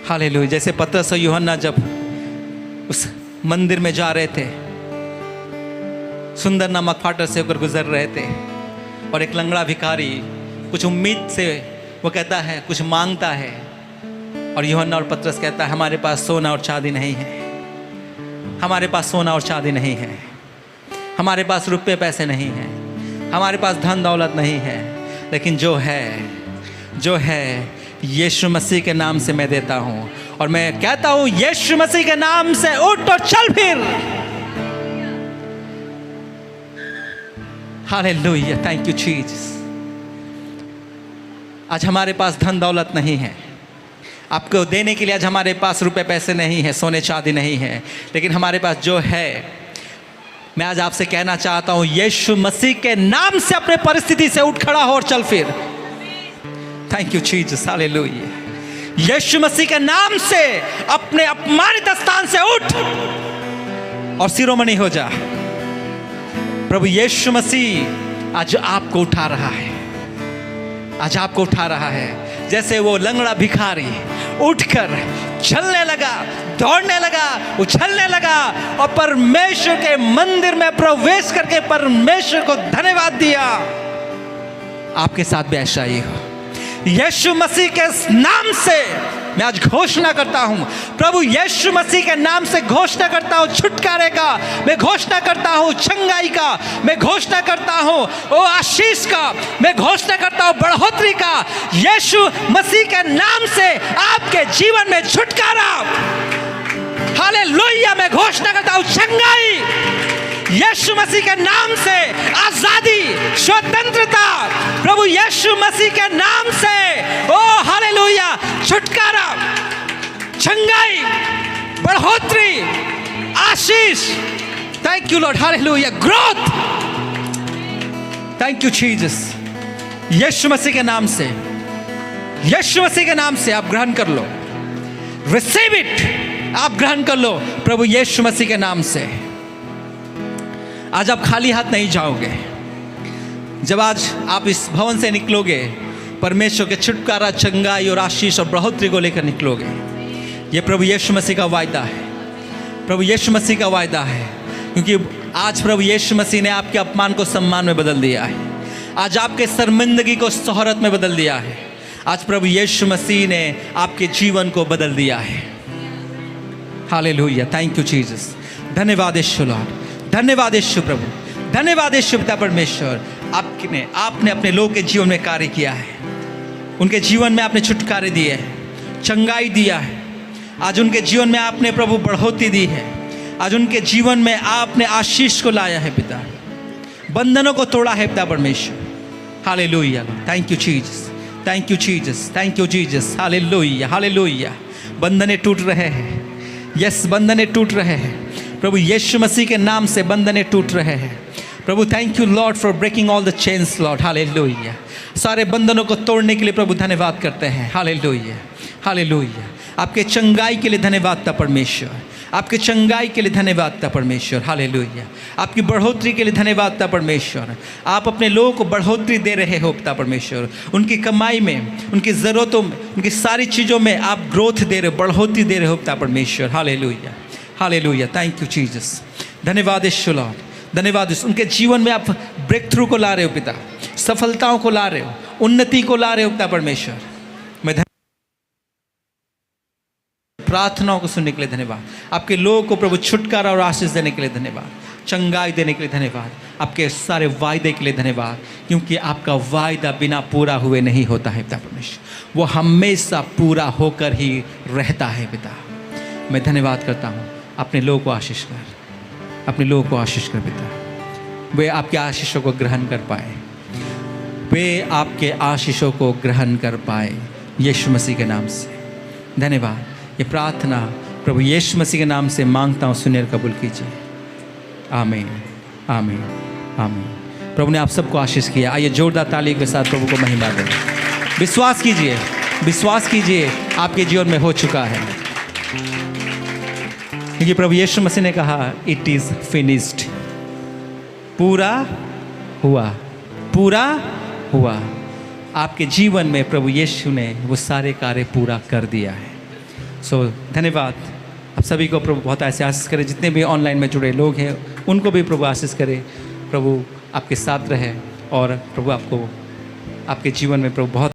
हालेलुया। जैसे पतरस और यूहन्ना जब उस मंदिर में जा रहे थे, सुंदर नामक फाटक से होकर गुजर रहे थे, और एक लंगड़ा भिखारी कुछ उम्मीद से वो कहता है, कुछ मांगता है, और यूहन्ना और पतरस कहता है हमारे पास सोना और चांदी नहीं है, हमारे पास सोना और चांदी नहीं है, हमारे पास रुपये पैसे नहीं हैं, हमारे पास धन दौलत नहीं है, लेकिन जो है यीशु मसीह के नाम से मैं देता हूँ। और मैं कहता हूँ यीशु मसीह के नाम से उठ और चल फिर। हालेलुया। Thank you Jesus. आज हमारे पास धन दौलत नहीं है, आपको देने के लिए आज हमारे पास रुपए पैसे नहीं है, सोने चांदी नहीं है, लेकिन हमारे पास जो है, मैं आज आपसे कहना चाहता हूं यीशु मसीह के नाम से अपने परिस्थिति से उठ खड़ा हो और चल फिर। Thank you Jesus. हालेलुया। यीशु मसीह के नाम से अपने अपमानित स्थान से उठ और शिरोमणि हो जा। प्रभु यीशु मसीह आज आपको उठा रहा है, आज आपको उठा रहा है। जैसे वो लंगड़ा भिखारी उठकर चलने लगा, दौड़ने लगा, उछलने लगा और परमेश्वर के मंदिर में प्रवेश करके परमेश्वर को धन्यवाद दिया। आपके साथ भी ऐसा ही हो। यीशु मसीह के नाम से मैं आज घोषणा करता हूं, प्रभु यीशु मसीह के नाम से घोषणा करता हूं छुटकारे का, मैं घोषणा करता हूं चंगाई का, मैं घोषणा करता हूं ओ आशीष का, मैं घोषणा करता हूं बढ़ोतरी का। यीशु मसीह के नाम से आपके जीवन में छुटकारा, हालेलुया। मैं घोषणा करता हूं चंगाई, यीशु मसीह के नाम से आजादी, स्वतंत्रता, प्रभु यीशु मसीह के नाम से ओ हालेलुया छुटकारा, चंगाई, बढ़ोतरी, आशीष। Thank you Lord, hallelujah, growth. Thank you Jesus. यीशु मसीह के नाम से, यीशु मसीह के नाम से आप ग्रहण कर लो, रिसीव इट, आप ग्रहण कर लो प्रभु यीशु मसीह के नाम से। आज आप खाली हाथ नहीं जाओगे। जब आज आप इस भवन से निकलोगे, परमेश्वर के छुटकारा, चंगाई और आशीष और बढ़ोतरी को लेकर निकलोगे। ये प्रभु यीशु मसीह का वायदा है, प्रभु यीशु मसीह का वायदा है। क्योंकि आज प्रभु यीशु मसीह ने आपके अपमान को सम्मान में बदल दिया है, आज आपके शर्मिंदगी को शोहरत में बदल दिया है। आज प्रभु यीशु मसीह ने आपके जीवन को बदल दिया है। Hallelujah, thank you Jesus. धन्यवाद यीशु लॉर्ड, धन्यवाद यीशु प्रभु, धन्यवाद यीशु पिता परमेश्वर। आपने अपने लोग के जीवन में कार्य किया है, उनके जीवन में आपने छुटकारे दिए हैं, चंगाई दिया है। आज उनके जीवन में आपने प्रभु बढ़ोतरी दी है, आज उनके जीवन में आपने आशीष को लाया है पिता, बंधनों को तोड़ा है पिता परमेश्वर। Hallelujah, thank you Jesus, thank you Jesus, thank you Jesus. Hallelujah, hallelujah. बंधने टूट रहे हैं, यस, बंधने टूट रहे हैं प्रभु यीशु मसीह के नाम से, बंधने टूट रहे हैं प्रभु। Thank you Lord for breaking all the chains Lord, hallelujah. सारे बंधनों को तोड़ने के लिए प्रभु धन्यवाद करते हैं, हालेलुया, हालेलुया। आपके चंगाई के लिए धन्यवाद था परमेश्वर, आपके चंगाई के लिए धन्यवाद था परमेश्वर, हालेलुया। आपकी बढ़ोतरी के लिए धन्यवाद था परमेश्वर। आप अपने लोगों को बढ़ोतरी दे रहे हो पिता परमेश्वर, उनकी कमाई में, उनकी ज़रूरतों में, उनकी सारी चीज़ों में आप ग्रोथ दे रहे हो, बढ़ोतरी दे रहे हो पिता परमेश्वर, hallelujah, hallelujah. Thank you Jesus, धन्यवाद यीशु लॉर्ड, धन्यवाद। उनके जीवन में आप ब्रेक थ्रू को ला रहे हो पिता, सफलताओं को ला रहे हो, उन्नति को ला रहे हो पिता परमेश्वर। मैं प्रार्थनाओं को सुनने के लिए धन्यवाद, आपके लोगों को प्रभु छुटकारा और आशीष देने के लिए धन्यवाद, चंगाई देने के लिए धन्यवाद, आपके सारे वायदे के लिए धन्यवाद। क्योंकि आपका वायदा बिना पूरा हुए नहीं होता है पिता परमेश्वर, वो हमेशा पूरा होकर ही रहता है पिता। मैं धन्यवाद करता हूँ, अपने लोगों को आशीष कर, अपने लोगों को आशीष कर पिता, वे आपके आशीषों को ग्रहण कर पाए, वे आपके आशीषों को ग्रहण कर पाए यीशु मसीह के नाम से। धन्यवाद। ये प्रार्थना प्रभु यीशु मसीह के नाम से मांगता हूँ, सुनिए, कबूल कीजिए। आमीन, आमीन, आमीन। प्रभु ने आप सबको आशीष किया। आइए जोरदार ताली के साथ प्रभु को महिमा दें। विश्वास कीजिए, विश्वास कीजिए, आपके जीवन में हो चुका है। क्योंकि प्रभु यीशु मसीह ने कहा इट इज़ फिनिश्ड, पूरा हुआ, पूरा हुआ। आपके जीवन में प्रभु यीशु ने वो सारे कार्य पूरा कर दिया है। सो धन्यवाद। आप सभी को प्रभु बहुत ऐसे आशीष करे, जितने भी ऑनलाइन में जुड़े लोग हैं उनको भी प्रभु आशीष करे। प्रभु आपके साथ रहे और प्रभु आपको आपके जीवन में प्रभु बहुत